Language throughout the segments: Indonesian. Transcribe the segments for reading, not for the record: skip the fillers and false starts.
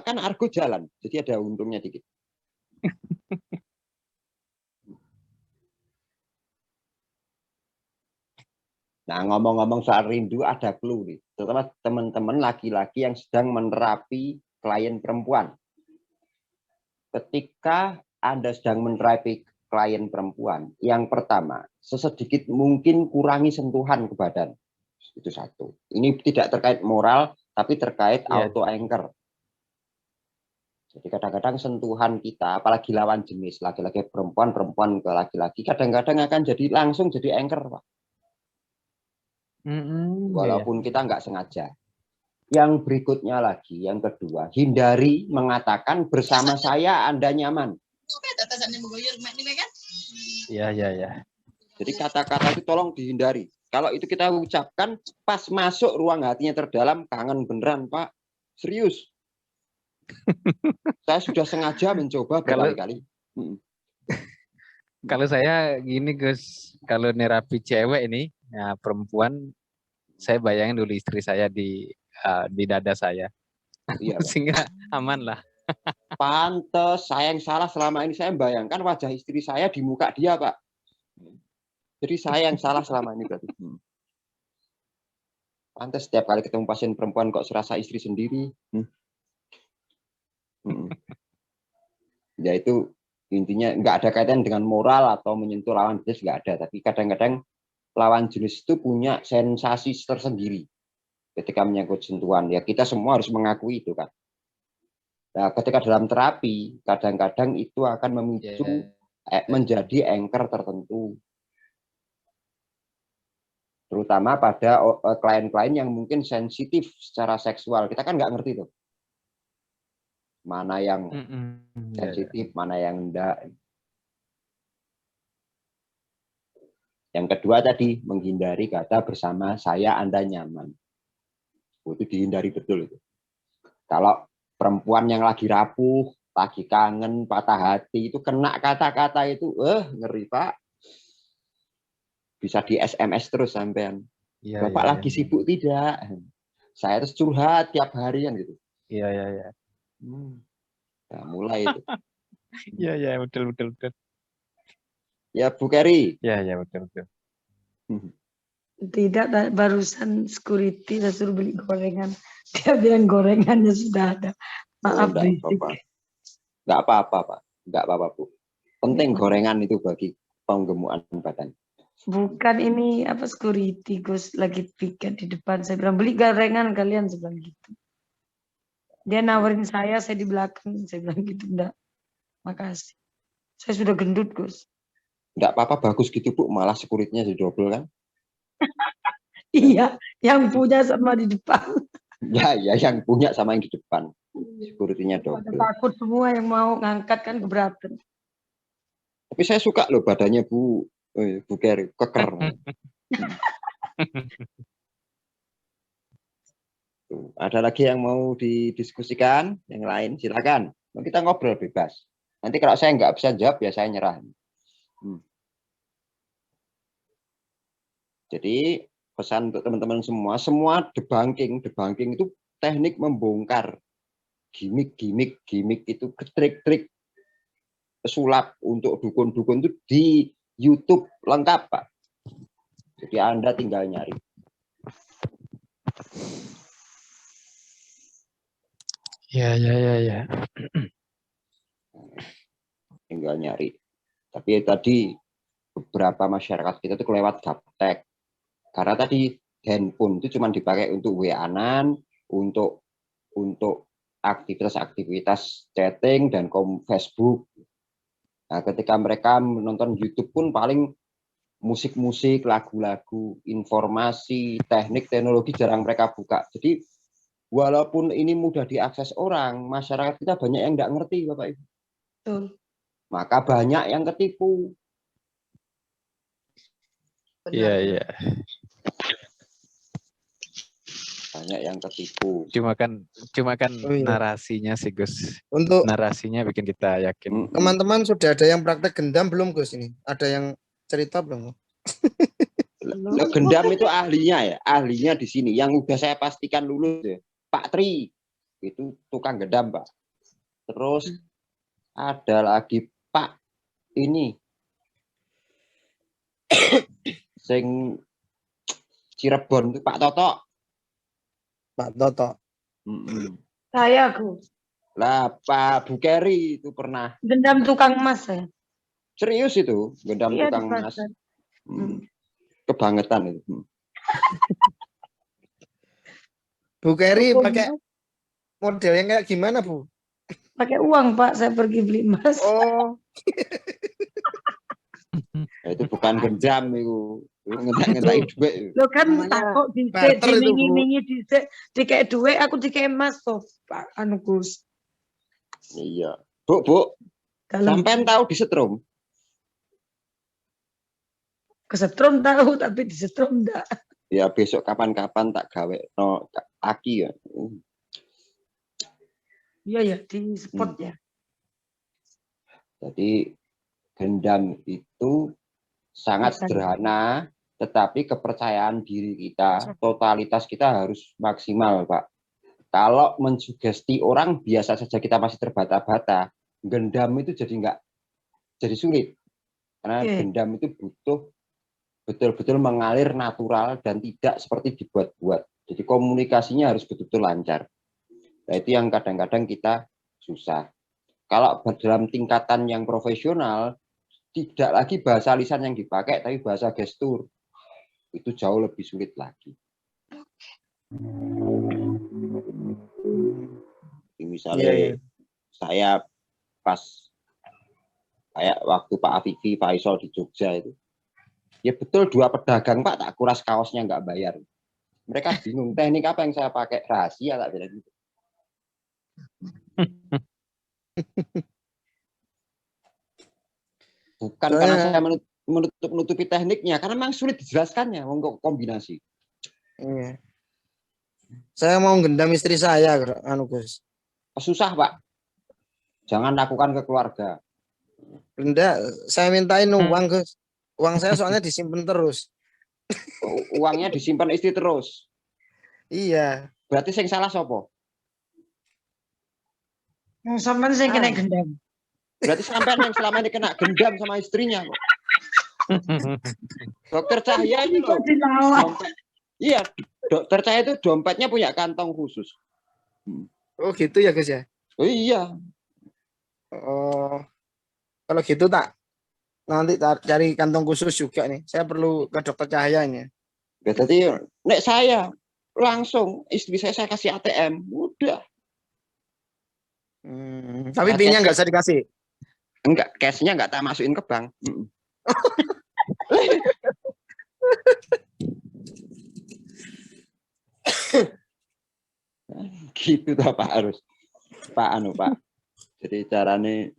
kan Argo jalan, jadi ada untungnya dikit. Nah, ngomong-ngomong soal rindu, ada clue nih, terutama teman-teman laki-laki yang sedang menerapi klien perempuan. Ketika Anda sedang menerapi klien perempuan, yang pertama, sesedikit mungkin kurangi sentuhan ke badan. Itu satu. Ini tidak terkait moral, tapi terkait auto anchor. Jadi kadang-kadang sentuhan kita, apalagi lawan jenis, laki-laki perempuan, perempuan ke laki-laki, kadang-kadang akan jadi langsung jadi anchor, Pak. Walaupun kita nggak sengaja. Yang berikutnya lagi, yang kedua, hindari mengatakan bersama saya Anda nyaman. Iya. Jadi kata-kata itu tolong dihindari. Kalau itu kita ucapkan pas masuk ruang hatinya terdalam, kangen beneran, Pak. Serius. Saya sudah sengaja mencoba berkali-kali. Kalau saya gini, Gus, kalau nerapi cewek ini, ya perempuan, saya bayangin dulu istri saya di dada saya. Iya, Pak. Sehingga aman lah. Pantes, saya yang salah selama ini. Saya bayangkan wajah istri saya di muka dia, Pak. Jadi saya yang salah selama ini berarti. Pantes setiap kali ketemu pasien perempuan kok serasa istri sendiri. Ya itu intinya nggak ada kaitan dengan moral atau menyentuh lawan jenis, nggak ada. Tapi kadang-kadang lawan jenis itu punya sensasi tersendiri ketika menyangkut sentuhan. Ya kita semua harus mengakui itu kan. Nah, ketika dalam terapi, kadang-kadang itu akan memicu menjadi anchor tertentu. Terutama pada klien-klien yang mungkin sensitif secara seksual. Kita kan nggak ngerti tuh. Mana yang sensitif, mana yang enggak. Yang kedua tadi, menghindari kata bersama saya Anda nyaman. Itu dihindari betul itu. Kalau perempuan yang lagi rapuh, lagi kangen, patah hati, itu kena kata-kata itu, ngeri Pak. Bisa di SMS terus sampean. Bapak lagi sibuk tidak? Saya terus curhat tiap harian gitu. Iya. Nah, mulai itu. Iya, betul. Ya, Bu Keri. Iya, betul. Tidak, barusan security saya suruh beli gorengan. Dia bilang gorengannya sudah ada. Maaf, Nggak apa-apa, Pak. Nggak apa-apa, Bu. Penting gorengan itu bagi penggemukan badan. Bukan ini apa security, Gus lagi piket di depan. Saya bilang beli gorengan kalian, saya bilang gitu. Dia nawarin saya di belakang. Saya bilang gitu, enggak. Makasih. Saya sudah gendut, Gus. Enggak apa-apa, bagus gitu, Bu. Malah security-nya double kan? Iya, yang punya sama di depan. Ya, yang punya sama yang di depan. Security-nya double. Takut semua yang mau ngangkat kan keberatan. Tapi saya suka loh badannya Bu Keri, keker. Ada lagi yang mau didiskusikan? Yang lain silakan. Kita ngobrol bebas. Nanti kalau saya nggak bisa jawab ya saya nyerah. Jadi pesan untuk teman-teman semua debunking itu teknik membongkar gimmick itu, trik-trik sulap untuk dukun-dukun itu di YouTube lengkap, Pak. Jadi Anda tinggal nyari. Ya. Tinggal nyari. Tapi tadi beberapa masyarakat kita itu kelewat gaptek. Karena tadi handphone itu cuma dipakai untuk WA-an, untuk aktivitas chatting dan Facebook. Nah, ketika mereka menonton YouTube pun paling musik-musik, lagu-lagu, informasi, teknik, teknologi jarang mereka buka. Jadi walaupun ini mudah diakses orang, masyarakat kita banyak yang nggak ngerti, Bapak Ibu. Maka banyak yang ketipu. Iya. Banyak yang ketipu. Cuma kan narasinya sih, Gus. Untuk narasinya bikin kita yakin. Teman-teman sudah ada yang praktek gendam belum, Gus ini? Ada yang cerita belum? Gendam itu ahlinya di sini. Yang udah saya pastikan lulus ya, Pak Tri. itu tukang gendam, Pak. Terus ada lagi Pak ini sing Cirebon itu Pak Toto. Pak Toto. Saya Gus. Lah Pak Bukeri itu pernah Gendam tukang emas saya. serius itu gendam Iya, di tukang emas. pasar. Kebangetan itu. Bu Keri Toko pakai emas, model yang kayak gimana, Bu? pakai uang Pak, saya pergi beli emas. Oh, Nah, itu bukan gendam itu. Ngentak-ngentak duit. Lo kan Namanya takut dhisik barter itu, Bu. dimingi-mingi dhisik dikek duit, aku dikek emas toh, Pak anu Gus. Iya. Bu, Kalau sampean tahu disetrum? kesetrum tahu tapi disetrum enggak. Ya besok kapan-kapan tak gawe no aki ya. Iya ya, di spot ya. Jadi gendam itu sangat sederhana, tetapi kepercayaan diri kita, totalitas kita harus maksimal, Pak. Kalau mensugesti orang biasa saja kita masih terbata-bata, gendam itu jadi sulit. Karena gendam itu butuh betul-betul mengalir natural dan tidak seperti dibuat-buat. Jadi komunikasinya harus betul-betul lancar. Nah, itu yang kadang-kadang kita susah. Kalau dalam tingkatan yang profesional, tidak lagi bahasa lisan yang dipakai, tapi bahasa gestur. Itu jauh lebih sulit lagi. Misalnya saya pas kayak waktu Pak Afifi, Pak Isol di Jogja itu, ya betul 2 pedagang Pak tak kuras kaosnya nggak bayar. Mereka bingung teknik apa yang saya pakai, rahasia tak bilang gitu. Bukan karena saya menutupi tekniknya, karena memang sulit dijelaskannya untuk kombinasi. Iya. Saya mau gendam istri saya, anu Gus. Susah Pak. Jangan lakukan ke keluarga. Enggak, saya mintain uang Gus. Uang saya soalnya disimpan terus. Uangnya disimpan istri terus. Iya. Berarti sing salah sopo? Yang sampean sing kena gendam. Berarti sampean yang selama ini kena gendam sama istrinya kok. Dokter Cahya ini loh. Dompet. Iya, Dokter Cahya itu dompetnya punya kantong khusus. Oh gitu ya Gus ya? Oh iya. Oh, kalau gitu tak nanti cari kantong khusus juga nih. Saya perlu ke Dokter Cahya ini. Berarti nek saya langsung istri saya kasih ATM, udah. Tapi PIN-nya nggak usah dikasih. Enggak, cash-nya enggak tak masukin ke bank. Gitu toh Pak harus. Pak. Jadi caranya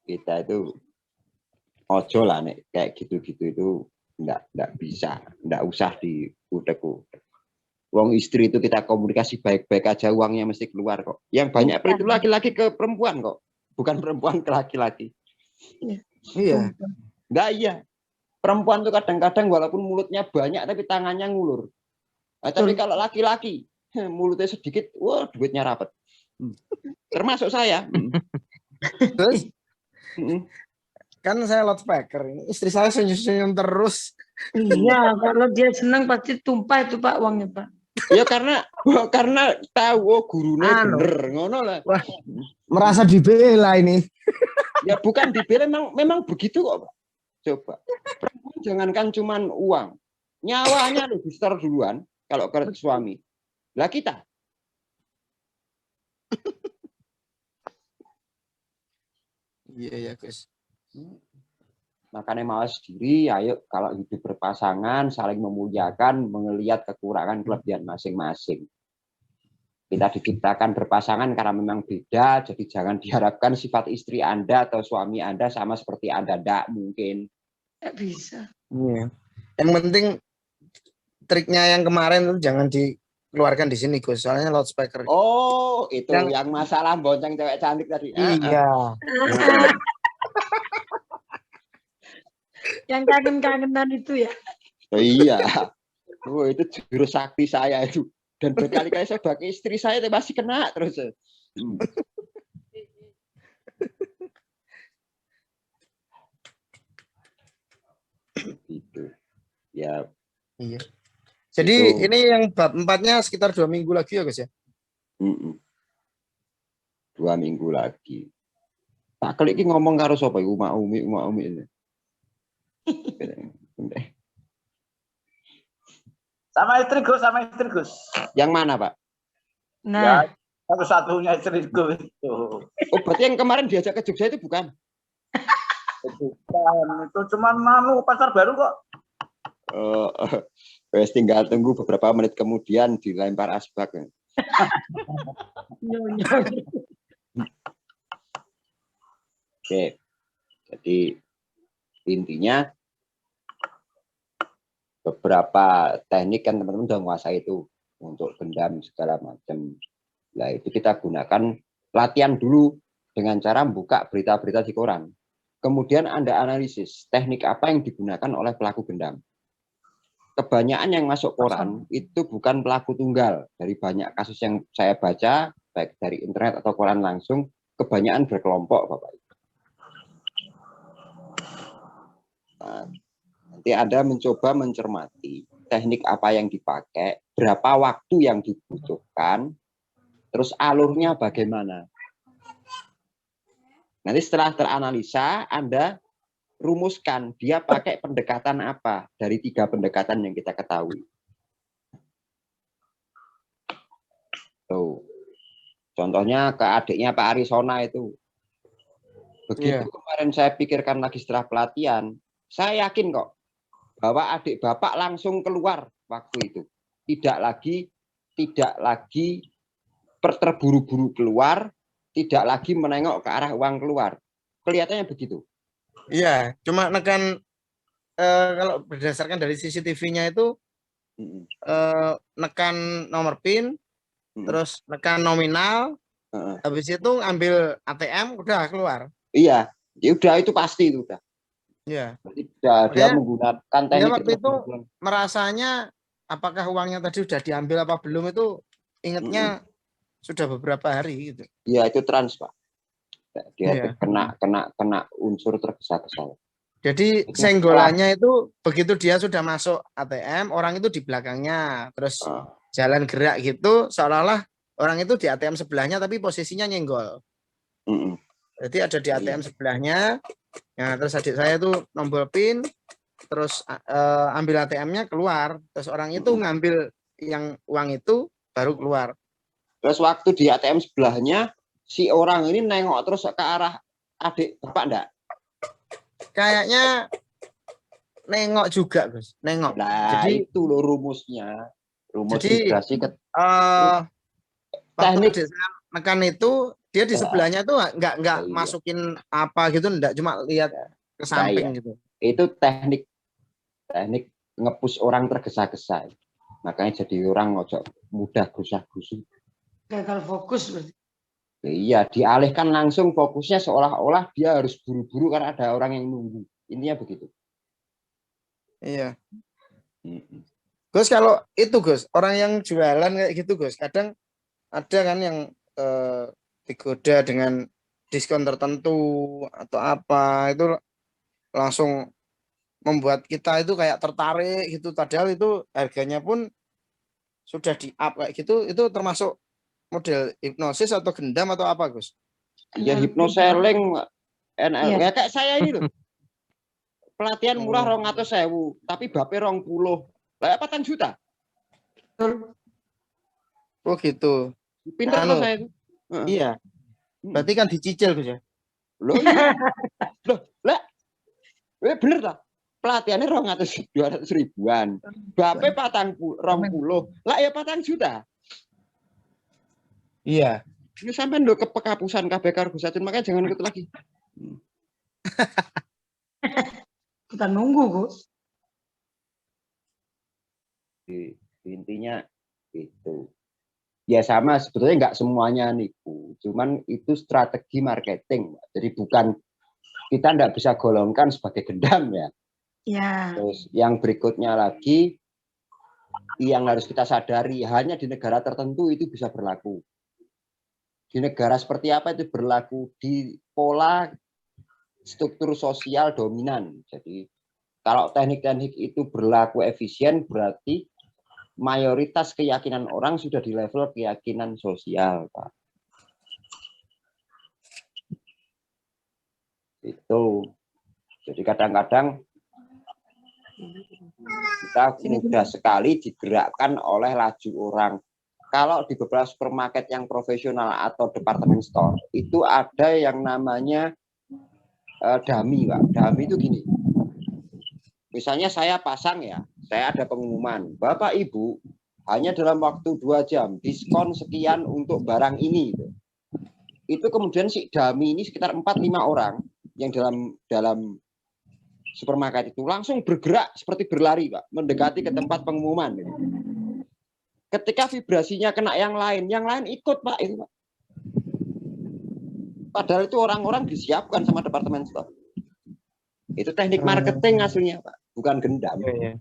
kita itu ojo lah nek kayak gitu-gitu itu enggak bisa, enggak usah diutek-utek. Wong istri itu kita komunikasi baik-baik aja uangnya mesti keluar kok. Yang banyak itu laki-laki ke perempuan kok, bukan perempuan ke laki-laki. Iya. Enggak iya. Perempuan tuh kadang-kadang walaupun mulutnya banyak tapi tangannya ngulur. Nah, tapi kalau laki-laki mulutnya sedikit, wah duitnya rapet. Termasuk saya. Terus kan saya loudspeaker ini, istri saya senyum-senyum terus. Iya, kalau dia senang pasti tumpah itu Pak uangnya Pak. Ya karena tahu gurunya bener ngono lah. Wah, merasa dibela ini. Ya bukan dibela, memang begitu kok Pak. Coba perempuan jangankan cuman uang, nyawanya lebih besar duluan kalau ke suami. Lah kita. Iya ya Gus. Makanya mawas diri, ayo kalau hidup berpasangan saling memuliakan, melihat kekurangan kelebihan masing-masing. Kita diciptakan berpasangan karena memang beda, jadi jangan diharapkan sifat istri Anda atau suami Anda sama seperti Anda, tidak mungkin. Tidak bisa. Iya. Yang penting triknya yang kemarin itu jangan dikeluarkan di sini Gus, soalnya loudspeaker. Oh, itu yang masalah bonceng cewek cantik tadi. Iya. Yang kangen-kangenan itu ya. Oh, iya. Oh, itu jurus sakti saya itu. Dan berkali-kali saya sebagai istri saya masih kena terus. Gitu. Ya. Iya. Jadi Itu. ini yang bab 4-nya sekitar 2 minggu lagi ya guys ya? 2 minggu lagi. Tak klik iki ngomong karo sapa iku Umi ini. Sama istri Gus. Yang mana, Pak? Nah, Ya, satu-satunya istriku itu. Oh, berarti yang kemarin diajak ke Jogja itu bukan? Bukan, itu cuma pasar baru kok. Wes tinggal tunggu beberapa menit kemudian dilempar asbak. Oke. Jadi intinya beberapa teknik kan teman-teman sudah menguasai itu untuk gendam segala macam. Nah, itu kita gunakan latihan dulu dengan cara membuka berita-berita di koran. Kemudian Anda analisis teknik apa yang digunakan oleh pelaku gendam. Kebanyakan yang masuk koran itu bukan pelaku tunggal. Dari banyak kasus yang saya baca, baik dari internet atau koran langsung, kebanyakan berkelompok, Bapak Ibu. Nah, nanti Anda mencoba mencermati teknik apa yang dipakai, berapa waktu yang dibutuhkan, terus alurnya bagaimana. Nanti setelah teranalisa, Anda rumuskan dia pakai pendekatan apa dari 3 pendekatan yang kita ketahui. Tuh. Contohnya ke adiknya Pak Arisona itu. Begitu kemarin saya pikirkan lagi setelah pelatihan, saya yakin kok bahwa adik Bapak langsung keluar waktu itu. Tidak lagi terburu-buru keluar, tidak lagi menengok ke arah uang keluar. Kelihatannya begitu. Iya, cuma nekan kalau berdasarkan dari CCTV-nya itu nekan nomor PIN, terus nekan nominal, habis itu ambil ATM udah keluar. Iya, ya udah itu pasti itu udah. Iya. Dia menggunakan teknik waktu itu merasanya apakah uangnya tadi sudah diambil apa belum itu ingatnya sudah beberapa hari gitu. Iya, itu trans, Pak. Dia kena unsur tergesa-gesa. Jadi senggolannya itu begitu dia sudah masuk ATM, orang itu di belakangnya, terus jalan gerak gitu, seolah-olah orang itu di ATM sebelahnya tapi posisinya nyenggol. Jadi ada di ATM sebelahnya, nah terus adik saya tuh nombor PIN, terus ambil ATM-nya keluar, terus orang itu ngambil yang uang itu baru keluar. Terus waktu di ATM sebelahnya, si orang ini nengok terus ke arah adik Bapak enggak? Kayaknya nengok juga, Gus. Nengok. Nah, jadi itu loh rumusnya. Rumus migrasi ke teknik mekan itu dia di sebelahnya tuh nggak masukin apa gitu, enggak, cuma lihat ke samping gitu. Itu teknik ngepus orang tergesa-gesa. Makanya jadi orang ngojok mudah gusah-gusuh. Gagal fokus berarti. Iya, dialihkan langsung fokusnya seolah-olah dia harus buru-buru karena ada orang yang nunggu. Intinya begitu. Iya. Gus, kalau itu Gus, orang yang jualan kayak gitu Gus, kadang ada kan yang digoda dengan diskon tertentu atau apa, itu langsung membuat kita itu kayak tertarik gitu, padahal itu harganya pun sudah di up kayak gitu, itu termasuk model hipnosis atau gendam atau apa Gus? Ya hipnoseling ya kayak saya ini loh. Pelatihan murah 200.000, tapi bape 20. Lah 4 juta. Oh gitu. Pinter loh saya itu. Iya. Berarti kan dicicil Gus ya? Loh, lah. Bener lah. Pelatihannya 200 ribuan. Bape 20. Lah ya 4 juta. Iya. Ini sampai lo ke pekapusan KBK Argosatun, makanya jangan ikut lagi. Kita nunggu, Gus. Intinya itu. Ya sama, sebetulnya nggak semuanya nipu. Cuman itu strategi marketing. Jadi bukan, kita nggak bisa golongkan sebagai gendam ya. Ya. Terus yang berikutnya lagi, yang harus kita sadari, hanya di negara tertentu itu bisa berlaku. Di negara seperti apa itu berlaku? Di pola struktur sosial dominan. Jadi kalau teknik-teknik itu berlaku efisien, berarti mayoritas keyakinan orang sudah di level keyakinan sosial, Pak. Itu. Jadi kadang-kadang kita mudah sekali digerakkan oleh laju orang. Kalau di beberapa supermarket yang profesional atau department store, itu ada yang namanya dummy, Pak. Dummy itu gini. Misalnya saya pasang ya, saya ada pengumuman, Bapak Ibu hanya dalam waktu 2 jam diskon sekian untuk barang ini. Itu kemudian si dummy ini sekitar 4-5 orang yang dalam supermarket itu langsung bergerak seperti berlari, Pak, mendekati ke tempat pengumuman. Ketika vibrasinya kena yang lain ikut, Pak, itu, Pak. Padahal itu orang-orang disiapkan sama departemen store. Itu teknik marketing aslinya, Pak, bukan gendam. Nah,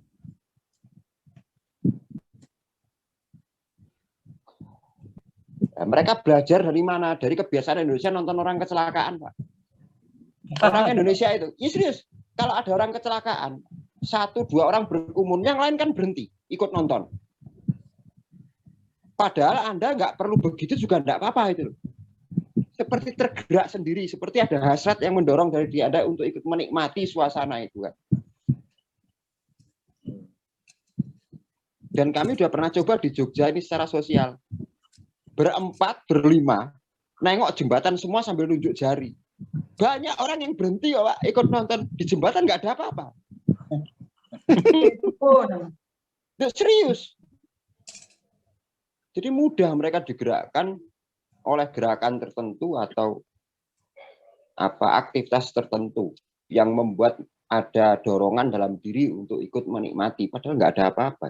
mereka belajar dari mana? Dari kebiasaan Indonesia nonton orang kecelakaan, Pak. Orang Indonesia itu, ya serius, kalau ada orang kecelakaan, 1-2 orang berkerumun, yang lain kan berhenti, ikut nonton. Padahal Anda nggak perlu begitu juga nggak apa-apa itu. Seperti tergerak sendiri, seperti ada hasrat yang mendorong dari diri Anda untuk ikut menikmati suasana itu, kan. Dan kami sudah pernah coba di Jogja ini secara sosial. Berempat, berlima, nengok jembatan semua sambil nunjuk jari. Banyak orang yang berhenti, Pak, ikut nonton. Di jembatan nggak ada apa-apa. Serius. Jadi mudah mereka digerakkan oleh gerakan tertentu atau aktivitas tertentu yang membuat ada dorongan dalam diri untuk ikut menikmati, padahal nggak ada apa-apa.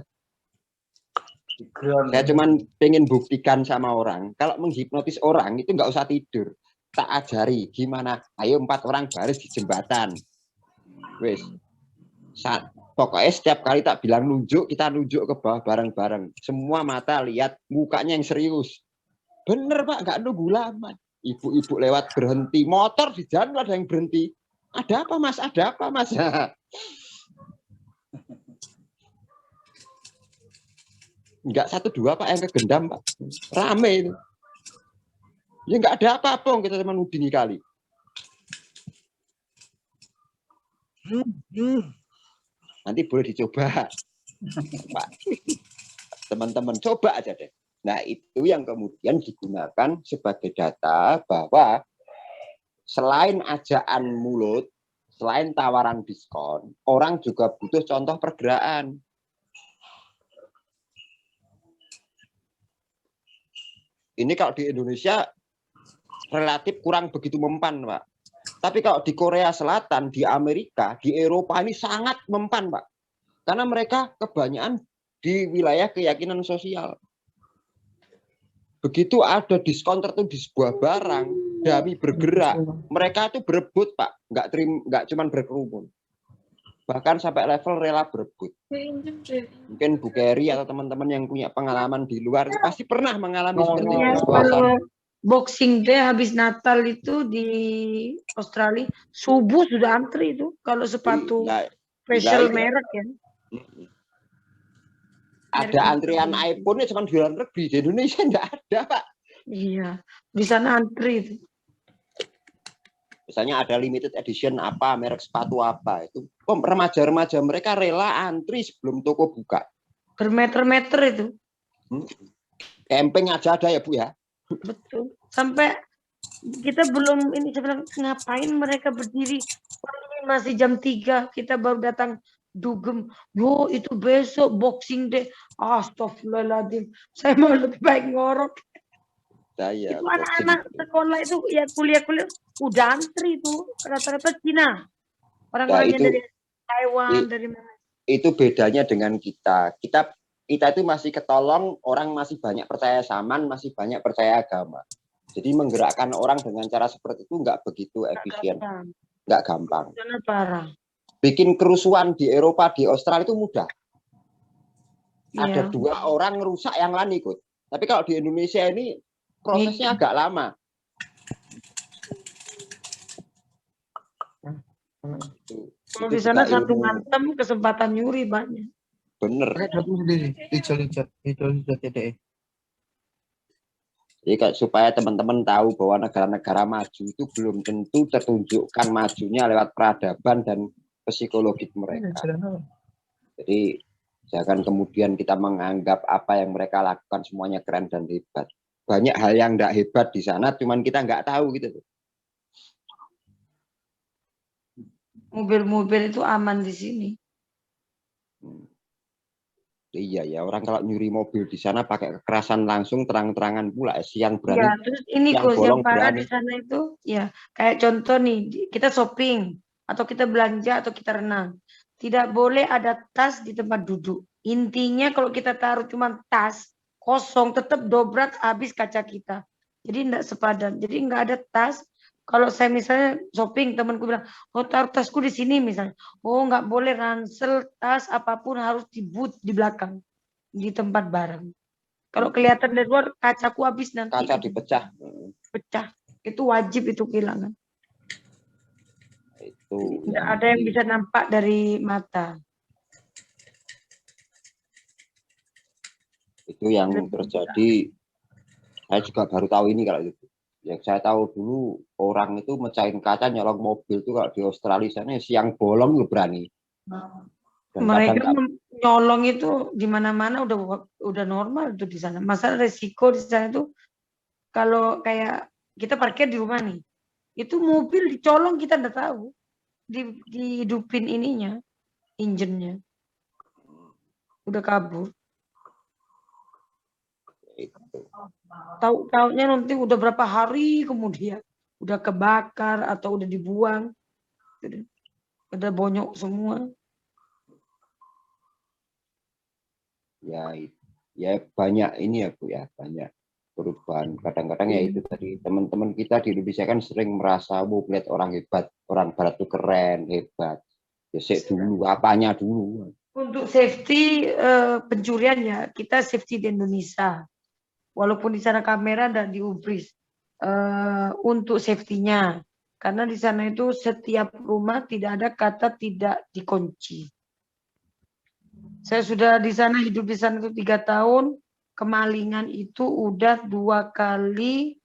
Saya cuma pengen buktikan sama orang, kalau menghipnotis orang itu nggak usah tidur, tak ajari gimana. Ayo 4 orang baris di jembatan, wes. Pokoknya setiap kali tak bilang nunjuk, kita nunjuk ke bawah bareng-bareng. Semua mata lihat mukanya yang serius. Bener, Pak, nggak nunggu lama. Ibu-ibu lewat berhenti, motor di jalan ada yang berhenti. Ada apa, Mas? Ada apa, Mas? Enggak 1-2, Pak, yang kegendam, Pak. Rame itu. Ya nggak ada apa-apa, kita cuma nudingi kali. Nanti boleh dicoba, Pak. Teman-teman, coba aja deh. Nah, itu yang kemudian digunakan sebagai data bahwa selain ajaan mulut, selain tawaran diskon, orang juga butuh contoh pergerakan. Ini kalau di Indonesia relatif kurang begitu mempan, Pak. Tapi kalau di Korea Selatan, di Amerika, di Eropa ini sangat mempan, Pak. Karena mereka kebanyakan di wilayah keyakinan sosial. Begitu ada diskon tertentu di sebuah barang, dummy bergerak, mereka itu berebut, Pak, nggak cuma berkerumun, bahkan sampai level rela berebut. Mungkin Bu Keri atau teman-teman yang punya pengalaman di luar pasti pernah mengalami seperti itu. Kalau Boxing Day habis Natal itu di Australia, subuh sudah antri itu kalau sepatu special merek ya. Ada antrian iPhone cuma di luar negeri, di Indonesia nggak ada, Pak. Iya, di sana antri itu. Misalnya ada limited edition apa, merek sepatu apa, itu remaja-remaja mereka rela antri sebelum toko buka. Bermeter-meter itu. Camping aja ada ya, Bu, ya? Betul. Sampai kita belum ini, saya bilang, ngapain mereka berdiri? Ini masih jam 3, kita baru datang. Dugem, yo itu besok Boxing Day. Astagfirullahaladzim, saya mau lebih baik ngorok. Itu anak-anak sekolah itu ya kuliah udah antri itu rata-rata Cina, orang-orang dari Taiwan, dari mana. Itu bedanya dengan kita itu masih ketolong, orang masih banyak percaya zaman, masih banyak percaya agama. Jadi menggerakkan orang dengan cara seperti itu nggak begitu efisien, nggak gampang. Parah. Bikin kerusuhan di Eropa, di Australia itu mudah. Ada Iya. 2 orang ngerusak yang lain ikut. Tapi kalau di Indonesia ini prosesnya agak lama. Kalau Itu di sana juga satu ilmu. ngantem kesempatan nyuri banyak. Bener. Dapur sendiri, hijau-hijau TDE. Jadi supaya teman-teman tahu bahwa negara-negara maju itu belum tentu tertunjukkan majunya lewat peradaban dan psikologis mereka. Jadi jangan kemudian kita menganggap apa yang mereka lakukan semuanya keren dan hebat. Banyak hal yang tidak hebat di sana, cuman kita nggak tahu gitu. Mobil-mobil itu aman di sini. Iya ya, orang kalau nyuri mobil di sana pakai kekerasan langsung terang-terangan pula. Siang Ya, berani, terus ini yang Gus, yang bolong parah berani. di sana itu, ya kayak contoh nih, kita shopping atau kita belanja atau kita renang, tidak boleh ada tas di tempat duduk. Intinya kalau kita taruh cuma tas kosong, tetap dobrak habis kaca kita. Jadi enggak sepadan. Jadi enggak ada tas. Kalau saya misalnya shopping, temanku bilang, oh taruh tasku di sini misalnya. Oh enggak boleh ransel, tas apapun harus di boot di belakang, di tempat barang. Kalau kelihatan dari luar kacaku habis nanti. Kaca dipecah. Pecah. Itu wajib itu kehilangan. Itu Tidak ada yang bisa nampak dari mata. Itu yang terjadi. Saya juga baru tahu ini kalau itu. Yang saya tahu dulu orang itu mecahin kaca nyolong mobil itu kalau di Australia sana siang bolong lu berani. Dan Mereka kadang nyolong itu di mana-mana udah normal itu di sana. Masalah resiko di sana itu kalau kayak kita parkir di rumah nih, itu mobil dicolong kita udah tahu, dihidupin ininya, engine-nya, udah kabur. Tahu-taunya nanti udah berapa hari kemudian udah kebakar atau udah dibuang, udah bonyok semua. Ya banyak ini ya Bu ya, banyak perubahan. Kadang-kadang ya itu tadi teman-teman kita di Indonesia kan sering merasa melihat orang hebat, orang barat itu keren, hebat. Ya dulu, apanya dulu. Untuk safety pencurian ya, kita safety di Indonesia. Walaupun di sana kamera dan diubris. Untuk safety-nya. Karena di sana itu setiap rumah tidak ada kata tidak dikunci. Saya sudah di sana, hidup di sana itu 3 tahun. Kemalingan itu udah 2 kali.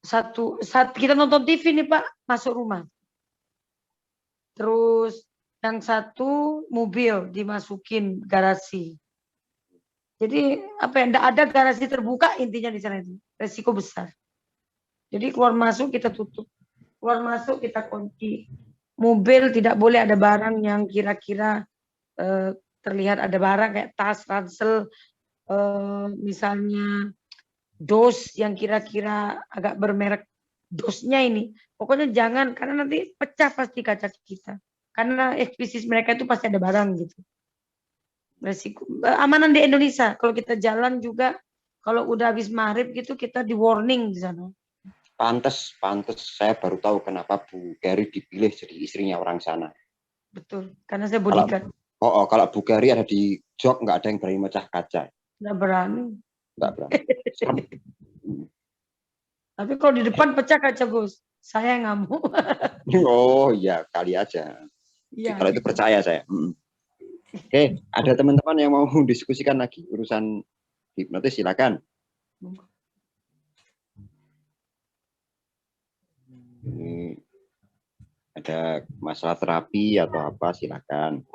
Saat kita nonton TV nih Pak, masuk rumah. Terus yang satu mobil dimasukin garasi. Jadi apa ya, enggak ada garasi terbuka intinya di sana itu. Resiko besar. Jadi keluar masuk kita tutup. Keluar masuk kita kunci. Mobil tidak boleh ada barang yang kira-kira terlihat ada barang kayak tas, ransel, misalnya dos yang kira-kira agak bermerek dosnya ini. Pokoknya jangan, karena nanti pecah pasti kaca kita. Karena eksplisit mereka itu pasti ada barang gitu. Resiko amanan di Indonesia. Kalau kita jalan juga, kalau udah habis maghrib gitu kita di warning di sana. Pantes saya baru tahu kenapa Bu Gary dipilih jadi istrinya orang sana. Betul, karena saya bodyguard. Kalau Bu Gary ada di jok nggak ada yang berani mecah kaca. Nggak berani. Nggak berani. Tapi kalau di depan pecah kaca Gus, saya ngamuk. Oh iya, kali aja. Iya. Kalau itu percaya saya. Oke, ada teman-teman yang mau diskusikan lagi urusan hipnotis, silakan. Ini ada masalah terapi atau apa, silakan.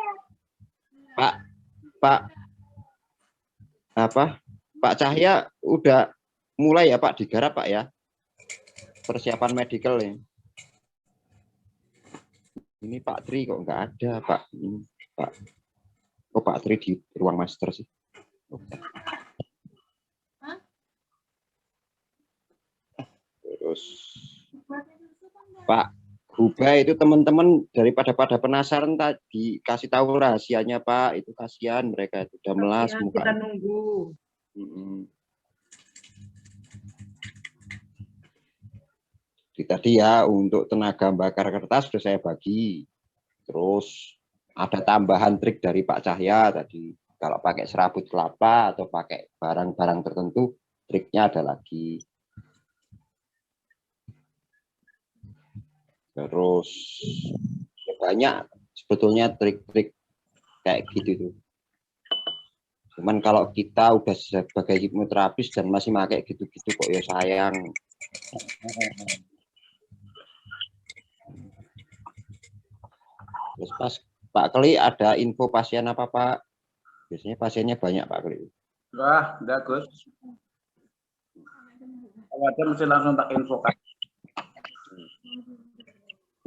Pak Cahya udah mulai ya Pak, digarap Pak ya, persiapan medical ya. Ini Pak Tri kok nggak ada Pak. Ini Pak. Oh Pak Tri di ruang master sih. Terus Pak Huba itu teman-teman daripada pada penasaran tadi kasih tahu rahasianya Pak, itu kasihan mereka itu udah melas muka. Kita nunggu. Tadi ya untuk tenaga bakar kertas sudah saya bagi. Terus ada tambahan trik dari Pak Cahya tadi. Kalau pakai serabut kelapa atau pakai barang-barang tertentu, triknya ada lagi. Terus ya banyak sebetulnya trik-trik kayak gitu tuh. Cuman kalau kita udah sebagai hipnoterapis dan masih pakai gitu-gitu kok ya sayang. Terus pas Pak Kli ada info pasien apa Pak? Biasanya pasiennya banyak Pak Kli. Wah, enggak Gus. Kalau ada mesti langsung tak infokan.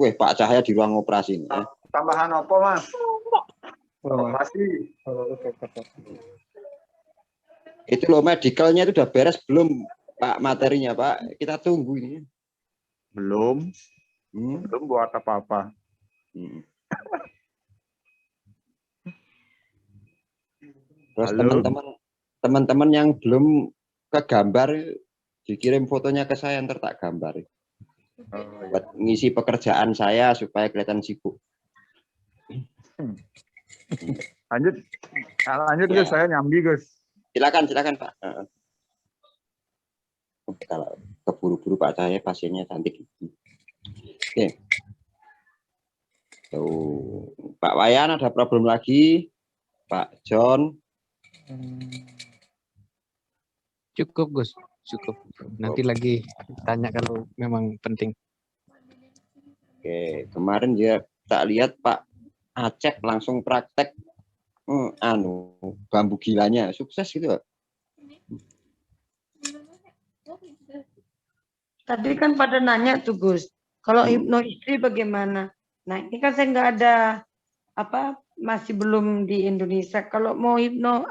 Wih Pak Cahaya di ruang operasi ini. Ya. Tambahan apa Mas? Operasi. Itu loh medicalnya itu udah beres belum Pak materinya Pak? Kita tunggu ini. Belum buat apa-apa. Terus Halo? teman-teman yang belum ke gambar dikirim fotonya ke saya ntar tak gambar. Buat ngisi pekerjaan saya supaya kelihatan sibuk. Lanjut Ya. Gus, saya nyambi Gus. Silakan Pak. Kalau keburu-buru Pak saya pasiennya cantik. Oke. Tuh, Pak Wayan ada problem lagi. Pak John. Cukup Gus, cukup. Nanti lagi tanya kalau memang penting. Oke, kemarin dia tak lihat Pak Acep langsung praktek bambu gilanya sukses gitu. Tadi kan pada nanya tuh Gus, kalau hipno istri bagaimana? Nah ini kan saya nggak ada masih belum di Indonesia. Kalau mau hipno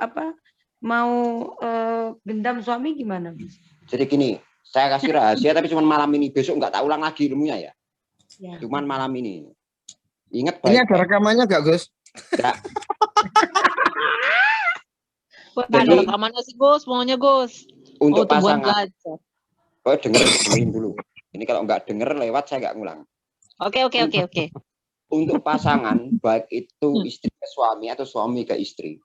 gendam suami gimana Gus? Jadi gini, saya kasih rahasia tapi cuma malam ini, besok nggak tak ulang lagi ilmunya ya. Ya. Cuman malam ini. Ingat Ini baik. ada rekamannya gak Gus? Enggak. Kok Jadi- ada rekamannya sih Gus, maunya Gus. Untuk tuh buat pasangan. belajar. Oh dengerin dulu. Ini kalau nggak denger lewat saya nggak ngulang. Oke. Untuk pasangan, baik itu istri ke suami atau suami ke istri,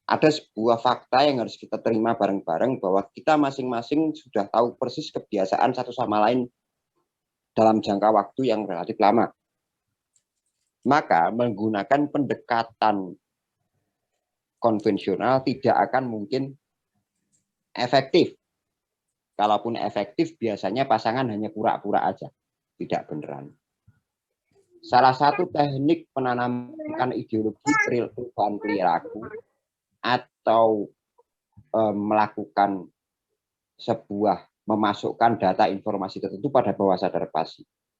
ada sebuah fakta yang harus kita terima bareng-bareng bahwa kita masing-masing sudah tahu persis kebiasaan satu sama lain dalam jangka waktu yang relatif lama. Maka menggunakan pendekatan konvensional tidak akan mungkin efektif. Kalaupun efektif, biasanya pasangan hanya pura-pura aja, tidak beneran. Salah satu teknik penanaman ideologi perubahan perilaku atau melakukan memasukkan data informasi tertentu pada bawah sadar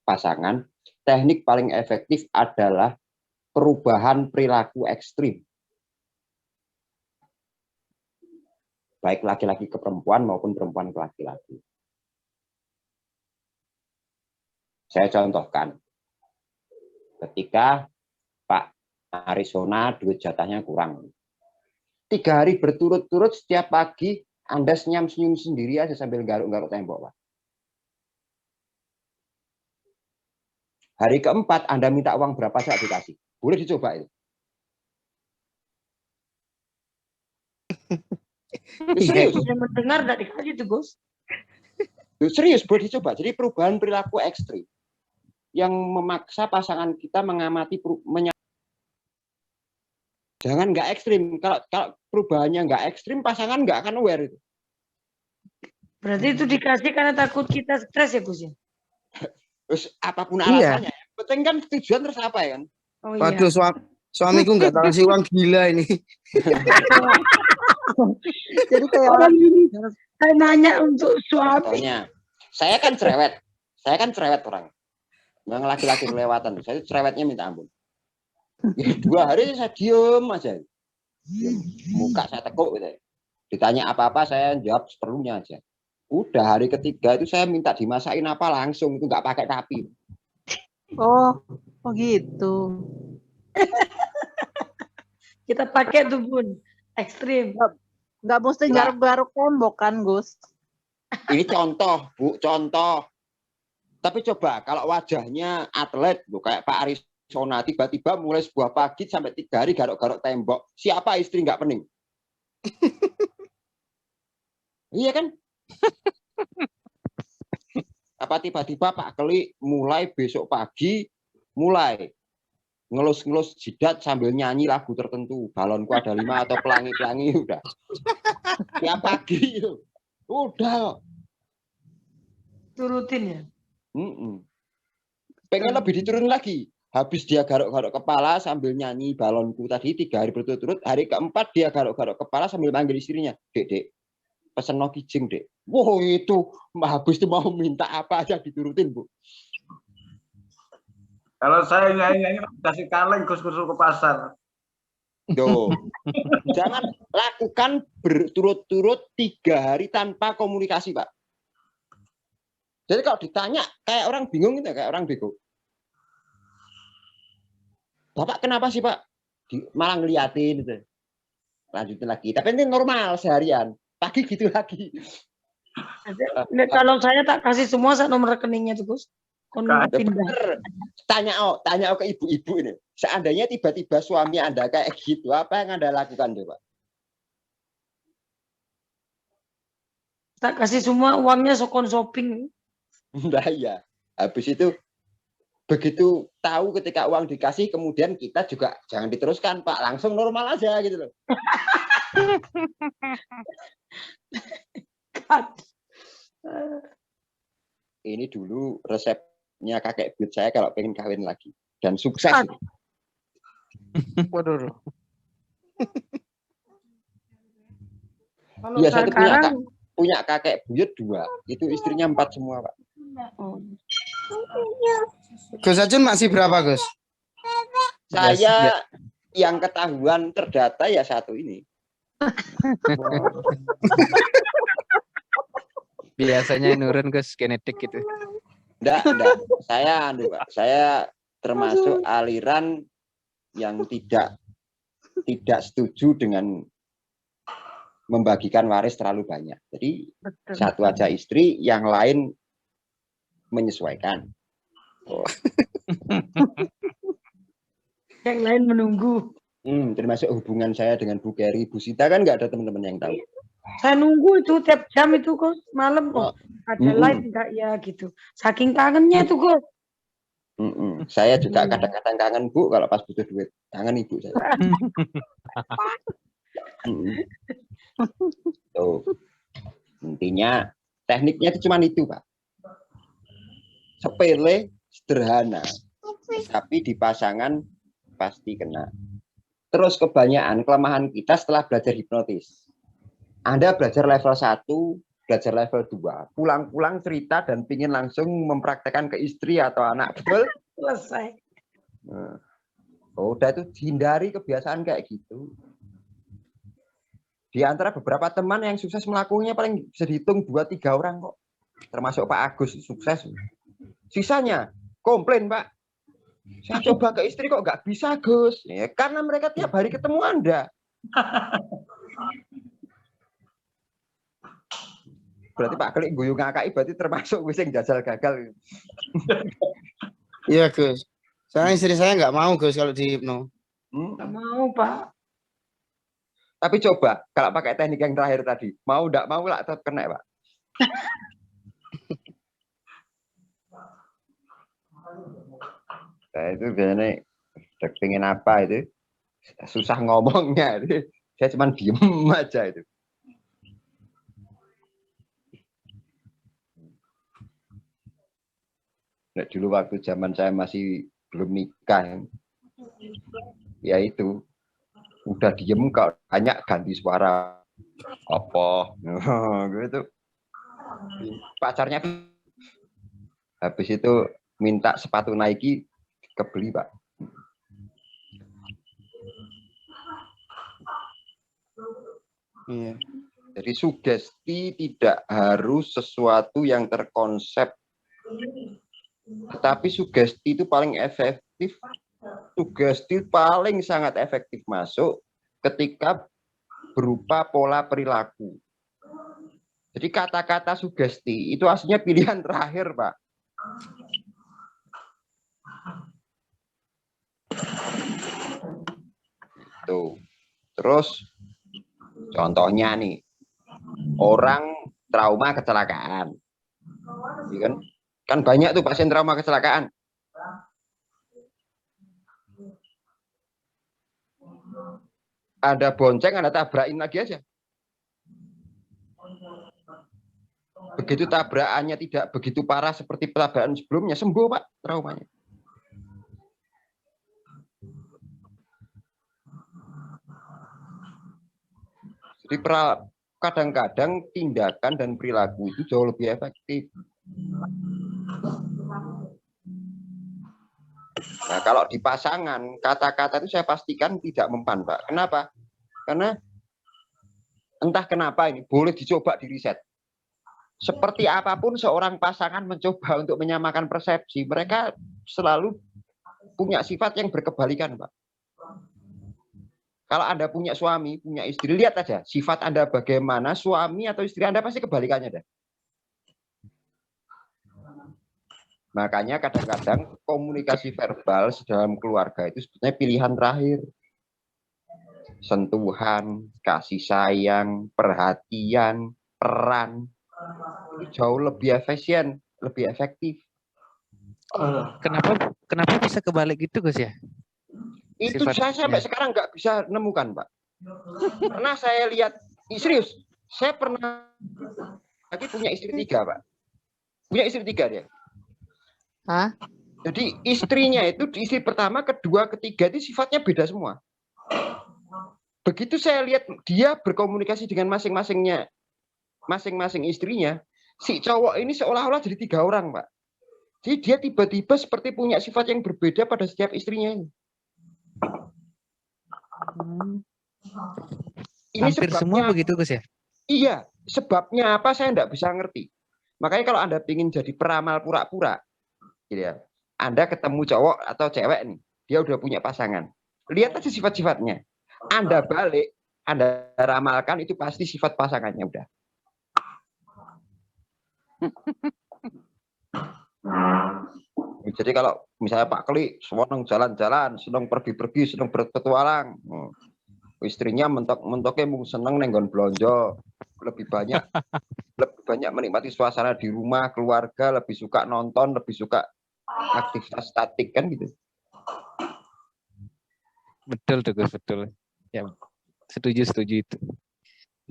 pasangan, teknik paling efektif adalah perubahan perilaku ekstrim. Baik laki-laki ke perempuan maupun perempuan ke laki-laki. Saya contohkan. Ketika Pak Arizona duit jatahnya kurang. 3 hari berturut-turut setiap pagi Anda senyum-senyum sendiri aja sambil garuk-garuk tembok, Pak. Hari keempat Anda minta uang berapa saya dikasih. Boleh dicoba itu. Serius. Saya mendengar dari dikasih tuh Gus. Serius, boleh dicoba. Jadi perubahan perilaku ekstrim yang memaksa pasangan kita mengamati jangan nggak ekstrim. Kalau perubahannya nggak ekstrim, pasangan nggak akan aware itu. Berarti itu dikasih karena takut kita stres ya Gus ya? Terus apapun Iya. alasannya, penting kan tujuan terus apa ya kan? Oh iya. Waduh, suamiku nggak tahu kasih uang gila ini. Jadi kayak orang ini saya nanya untuk suami. Contohnya, saya kan cerewet orang. Yang laki-laki kelewatan, saya cerewetnya minta ampun. Ya, 2 hari saya diem aja. Muka saya tekuk gitu. Ditanya apa-apa saya jawab seperlunya aja. Udah hari ketiga itu saya minta dimasakin apa langsung, itu nggak pakai tapi. Oh gitu. Kita pakai tuh Bun. Ekstrim. Nggak mesti garuk-garuk tembok kan Gus? Ini contoh, Bu, contoh. Tapi coba kalau wajahnya atlet, Bu, kayak Pak Aris pesona, tiba-tiba mulai sebuah pagi sampai 3 hari garuk-garuk tembok. Siapa istri nggak pening? Iya kan? Apa tiba-tiba Pak Keli mulai besok pagi mulai ngelus-ngelus jidat sambil nyanyi lagu tertentu. Balonku ada 5 atau pelangi-pelangi udah. Tiap pagi itu. Udah. Turutin ya. Pengen lebih diturunin lagi. Habis dia garuk-garuk kepala sambil nyanyi balonku tadi 3 hari berturut-turut. Hari keempat dia garuk-garuk kepala sambil manggil istrinya. Dek, pesen no kijing, Dek. Wow, itu habis itu mau minta apa aja diturutin, Bu. Kalau saya nyanyi kasih kaleng Gus ke pasar. Tuh. Jangan lakukan berturut-turut 3 hari tanpa komunikasi, Pak. Jadi kalau ditanya kayak orang bingung gitu, kayak orang bego. Bapak kenapa sih, Pak? Malah ngeliatin gitu. Lanjutin lagi. Tapi ini normal seharian. Pagi gitu lagi. Kalau saya tak kasih semua nomor rekeningnya tuh, Gus. Pindah. Tanya ke ibu-ibu ini. Seandainya tiba-tiba suami Anda kayak gitu, apa yang Anda lakukan, coba? Tak kasih semua uangnya sokon shopping. Nah ya. Habis itu begitu tahu ketika uang dikasih, kemudian kita juga jangan diteruskan, Pak. Langsung normal aja gitu loh. Ini dulu resepnya kakek buyut saya kalau pengen kawin lagi. Dan sukses. Waduh. Kalau Ya, satu sekarang punya kakek buyut 2. Itu istrinya 4 semua, Pak. Gus Ajun masih berapa, Gus? Saya yang ketahuan terdata ya 1 ini. Biasanya nurun Gus, genetik gitu. Enggak. Saya termasuk aliran yang tidak setuju dengan membagikan waris terlalu banyak. Jadi satu aja istri, yang lain menyesuaikan. yang lain menunggu. Termasuk hubungan saya dengan Bu Keri, Bu Sita kan nggak ada teman-teman yang tahu. Saya nunggu itu tiap jam itu kok malam kok ada live enggak ya gitu. Saking kangennya tuh kok. Saya juga kadang-kadang kangen Bu kalau pas butuh duit. Kangen ibu saya. Tuh. Intinya tekniknya itu cuma itu, Pak. Sepele, sederhana. Tapi di pasangan pasti kena. Terus kebanyakan kelemahan kita setelah belajar hipnotis. Anda belajar level 1, belajar level 2. Pulang-pulang cerita dan pingin langsung mempraktekkan ke istri atau anak. Betul? Selesai. Nah, udah itu hindari kebiasaan kayak gitu. Di antara beberapa teman yang sukses melakukannya paling bisa dihitung 2-3 orang kok. Termasuk Pak Agus sukses. Sisanya komplain, Pak. Saya coba ke istri kok nggak bisa, Gus. Ya, karena mereka tiap hari ketemu Anda. Berarti Pak Klik guyu ngakai berarti termasuk wis sing jajal gagal. Iya, Gus. Saya istri saya nggak mau, Gus, kalau di hipno. Nggak mau, Pak. Tapi coba kalau pakai teknik yang terakhir tadi, mau nggak mau lah tetap kena, Pak. Nah, itu biasanya pengen apa itu susah ngomongnya. Saya cuma diem aja itu. Nah, dulu waktu zaman saya masih belum nikah, ya itu udah diem kalau banyak ganti suara apa gitu. Pacarnya habis itu minta sepatu Nike kebeli, Pak. Iya. Jadi sugesti tidak harus sesuatu yang terkonsep, tetapi sugesti itu paling efektif. Sugesti paling sangat efektif masuk ketika berupa pola perilaku. Jadi kata-kata sugesti itu aslinya pilihan terakhir, Pak. Tuh. Terus contohnya nih, orang trauma kecelakaan. Ya kan? Kan banyak tuh pasien trauma kecelakaan. Ada bonceng, ada tabrakin lagi aja. Begitu tabrakannya tidak begitu parah seperti tabrakan sebelumnya, sembuh Pak traumanya. Jadi kadang-kadang tindakan dan perilaku itu jauh lebih efektif. Nah, kalau di pasangan, kata-kata itu saya pastikan tidak mempan, Pak. Kenapa? Karena entah kenapa ini, boleh dicoba di riset. Seperti apapun seorang pasangan mencoba untuk menyamakan persepsi, mereka selalu punya sifat yang berkebalikan, Pak. Kalau Anda punya suami, punya istri, lihat aja sifat Anda bagaimana, suami atau istri Anda pasti kebalikannya deh. Makanya kadang-kadang komunikasi verbal dalam keluarga itu sebetulnya pilihan terakhir. Sentuhan, kasih sayang, perhatian, peran, itu jauh lebih efisien, lebih efektif. Kenapa bisa kebalik gitu Gus ya? Itu saya sampai sekarang nggak bisa nemukan, Pak. Karena saya lihat, serius, saya pernah lagi punya istri 3, Pak. Punya istri 3 dia. Hah? Jadi istrinya itu, istri pertama, kedua, ketiga itu sifatnya beda semua. Begitu saya lihat dia berkomunikasi dengan masing-masing istrinya, si cowok ini seolah-olah jadi 3 orang, Pak. Jadi dia tiba-tiba seperti punya sifat yang berbeda pada setiap istrinya ini. Ini Hampir sebabnya, semua begitu Gus ya? Iya, sebabnya apa saya enggak bisa ngerti. Makanya kalau Anda ingin jadi peramal pura-pura, gitu ya, Anda ketemu cowok atau cewek nih, dia udah punya pasangan. Lihat aja sifat-sifatnya. Anda balik, Anda ramalkan itu pasti sifat pasangannya udah. Jadi kalau misalnya Pak Kli senang jalan-jalan, senang pergi-pergi, senang berpetualang, istrinya mentok-mentoknya seneng nenggon blonjo, lebih banyak menikmati suasana di rumah, keluarga, lebih suka nonton, lebih suka aktivitas statik kan gitu. Betul tuh Gus, betul. Ya, setuju itu.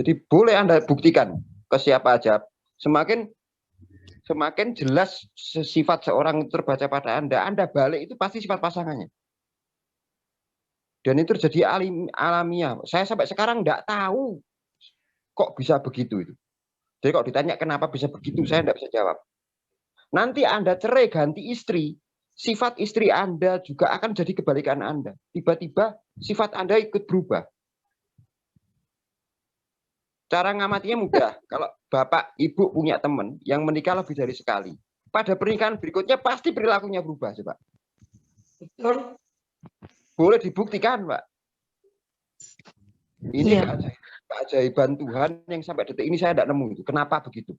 Jadi boleh Anda buktikan ke siapa aja, semakin jelas sifat seorang terbaca pada Anda balik itu pasti sifat pasangannya. Dan itu terjadi alamiah. Saya sampai sekarang enggak tahu kok bisa begitu itu. Jadi kalau ditanya kenapa bisa begitu, saya enggak bisa jawab. Nanti Anda cerai ganti istri, sifat istri Anda juga akan jadi kebalikan Anda. Tiba-tiba sifat Anda ikut berubah. Cara ngamatinya mudah. Kalau bapak, ibu punya teman yang menikah lebih dari sekali, pada pernikahan berikutnya pasti perilakunya berubah, coba. Betul. Boleh dibuktikan, Pak. Ini keajaiban Tuhan yang sampai detik ini saya tidak nemu itu. Kenapa begitu?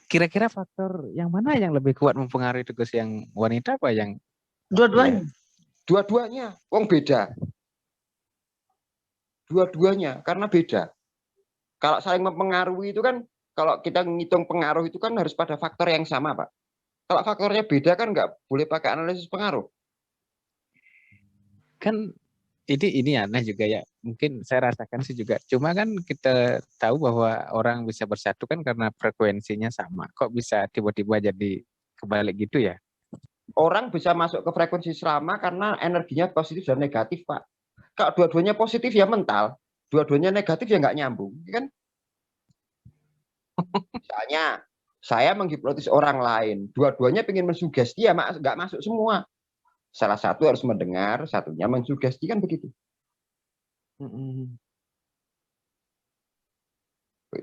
Kira-kira faktor yang mana yang lebih kuat mempengaruhi itu Gus? Yang wanita apa yang? Dua-duanya. Dua-duanya, wong beda. Dua-duanya, karena beda. Kalau saling mempengaruhi itu kan, kalau kita ngitung pengaruh itu kan harus pada faktor yang sama, Pak. Kalau faktornya beda kan nggak boleh pakai analisis pengaruh. Kan ini aneh juga ya. Mungkin saya rasakan sih juga. Cuma kan kita tahu bahwa orang bisa bersatu kan karena frekuensinya sama. Kok bisa tiba-tiba jadi kebalik gitu ya? Orang bisa masuk ke frekuensi sama karena energinya positif dan negatif, Pak. Kalau dua-duanya positif ya mental, dua-duanya negatif ya nggak nyambung, kan? Misalnya saya menghipnotis orang lain, dua-duanya ingin mensugesti ya nggak masuk semua. Salah satu harus mendengar, satunya mensugesti, kan begitu.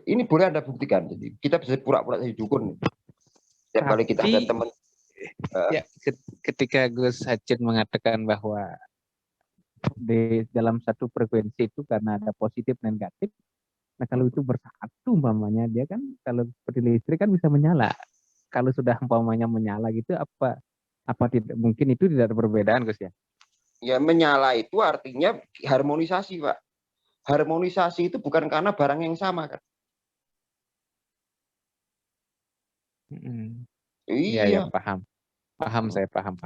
Ini boleh Anda buktikan. Jadi kita bisa pura-pura jadi dukun. Setiap kali kita ada teman. Ya, ketika Gus Hacin mengatakan bahwa di dalam satu frekuensi itu karena ada positif dan negatif, nah kalau itu bersatu umpamanya dia kan kalau seperti listrik kan bisa menyala. Kalau sudah umpamanya menyala gitu apa tidak mungkin itu tidak ada perbedaan Gus ya? Ya menyala itu artinya harmonisasi, Pak. Harmonisasi itu bukan karena barang yang sama, kan? Iya, ya, Iya. paham. Paham, saya paham.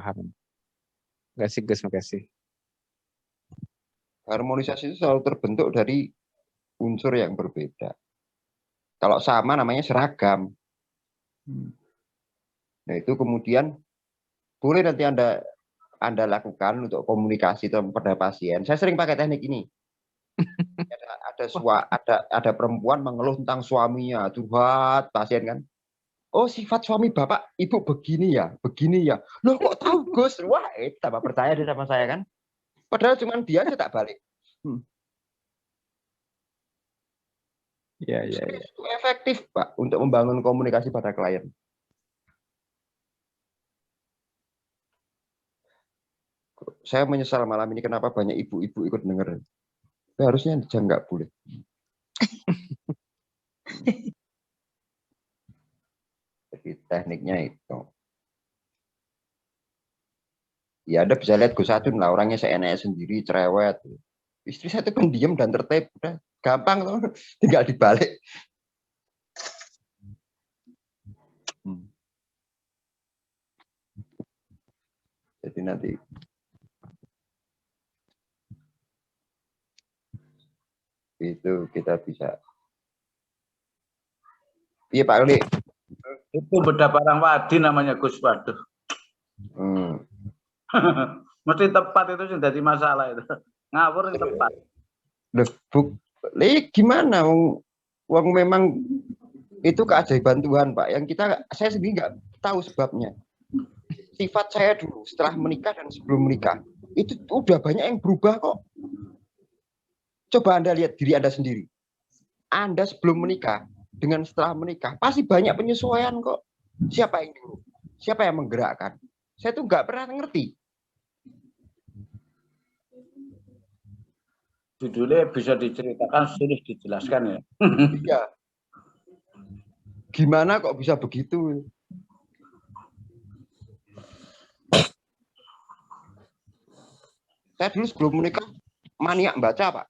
Makasih, Gus, makasih. Harmonisasi itu selalu terbentuk dari unsur yang berbeda. Kalau sama namanya seragam. Nah, itu kemudian boleh nanti Anda lakukan untuk komunikasi pada pasien. Saya sering pakai teknik ini. Ada perempuan mengeluh tentang suaminya, curhat pasien kan. Oh, sifat suami bapak ibu begini ya. Loh, kok tahu, Gus? Wah, tambah percaya dia sama saya kan. Padahal cuma dia aja tak balik. Iya. Itu efektif, Pak, untuk membangun komunikasi pada klien. Saya menyesal malam ini kenapa banyak ibu-ibu ikut denger. Harusnya jangan, nggak boleh. Jadi tekniknya itu. Ya, Anda bisa lihat Gus Atun lah, orangnya seenaknya sendiri, cerewet. Istri saya itu pendiam dan tertib, udah gampang tuh, tinggal dibalik. Jadi nanti itu kita bisa. Iya Pak Ali. Itu beda barang wadi namanya Gus, waduh. Mesti tepat itu sih jadi masalah itu. Ngawur yang tepat. Loh, gimana? Wong memang itu keajaiban Tuhan, Pak. Yang saya sendiri nggak tahu sebabnya. Sifat saya dulu setelah menikah dan sebelum menikah itu udah banyak yang berubah kok. Coba Anda lihat diri Anda sendiri. Anda sebelum menikah dengan setelah menikah pasti banyak penyesuaian kok. Siapa yang dulu? Siapa yang menggerakkan? Saya tuh nggak pernah ngerti. Judulnya bisa diceritakan, sudah dijelaskan ya. Iya. Gimana kok bisa begitu? Saya dulu sebelum menikah maniak baca, Pak.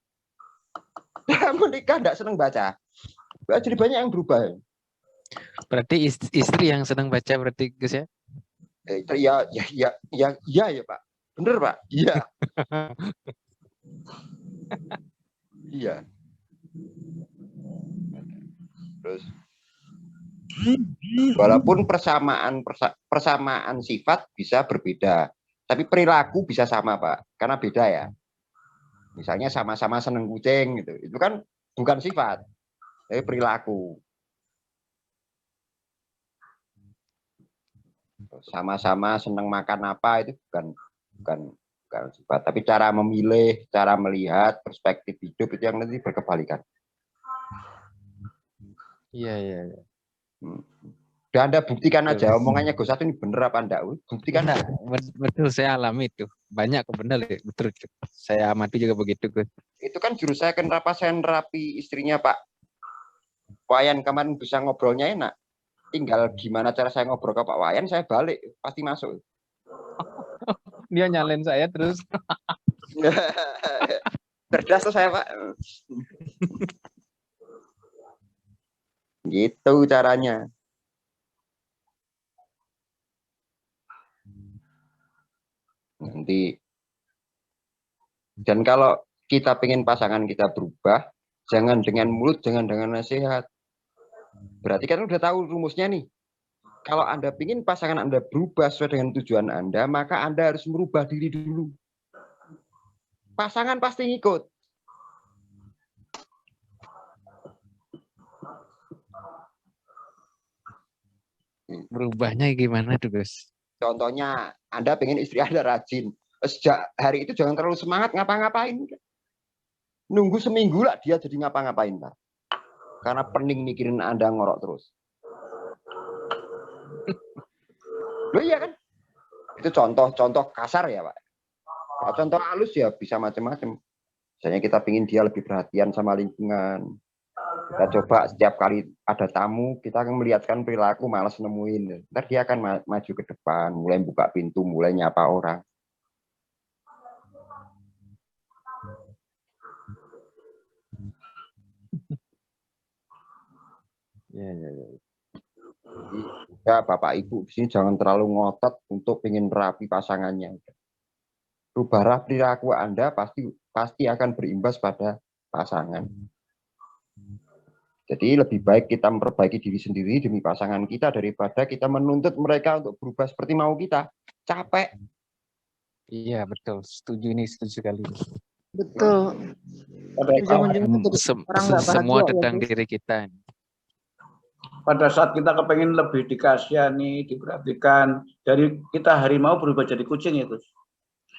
Menikah nggak seneng baca. Jadi banyak yang berubah. Berarti istri yang senang baca berarti Gus ya? Ya Pak. Bener Pak. Iya. Iya. Terus walaupun persamaan sifat bisa berbeda, tapi perilaku bisa sama Pak. Karena beda ya. Misalnya sama-sama seneng kucing gitu. Itu kan bukan sifat, tapi perilaku. Sama-sama seneng makan apa itu bukan sifat, tapi cara memilih, cara melihat, perspektif hidup itu yang nanti berkebalikan. Iya. Dan Anda buktikan aja omongannya Gus Atun ini bener apa enggak? Buktikan. Nah, betul, saya alami itu. Banyak kok benar, betul. Saya amati juga begitu, Gus. Itu kan juru saya nerapi istrinya Pak Wayan kemarin bisa ngobrolnya enak. Tinggal gimana cara saya ngobrol ke Pak Wayan, saya balik pasti masuk. Dia nyalain saya terus. Cerdas tuh saya Pak. Gitu caranya. Nanti. Dan kalau kita pengen pasangan kita berubah, jangan dengan mulut, jangan dengan nasihat. Berarti kan udah tahu rumusnya nih. Kalau Anda pengen pasangan Anda berubah sesuai dengan tujuan Anda, maka Anda harus merubah diri dulu. Pasangan pasti ngikut. Berubahnya gimana tuh, Gus? Contohnya, Anda pengen istri Anda rajin. Sejak hari itu jangan terlalu semangat ngapa-ngapain. Nunggu seminggu lah dia jadi ngapa-ngapain, Pak. Karena pening mikirin Anda ngorok terus. Loh iya kan? Itu contoh kasar ya, Pak. Nah, contoh halus ya bisa macam-macam. Misalnya kita pengen dia lebih perhatian sama lingkungan. Kita coba setiap kali ada tamu, kita akan melihatkan perilaku malas nemuin. Ntar dia akan maju ke depan, mulai buka pintu, mulai nyapa orang. Ya, ya, ya. Jadi, ya Bapak Ibu di sini jangan terlalu ngotot untuk pengen rapi pasangannya. Rubah perilaku Anda pasti akan berimbas pada pasangan. Jadi lebih baik kita memperbaiki diri sendiri demi pasangan kita daripada kita menuntut mereka untuk berubah seperti mau kita. Capek. Iya betul, setuju sekali. Betul. Pada Ujung-ujungnya jadi orang nggak Semua bahagia ya, tentang Gus. diri kita. pada saat kita kepengen lebih dikasihani, diperhatikan, dari kita harimau berubah jadi kucing itu.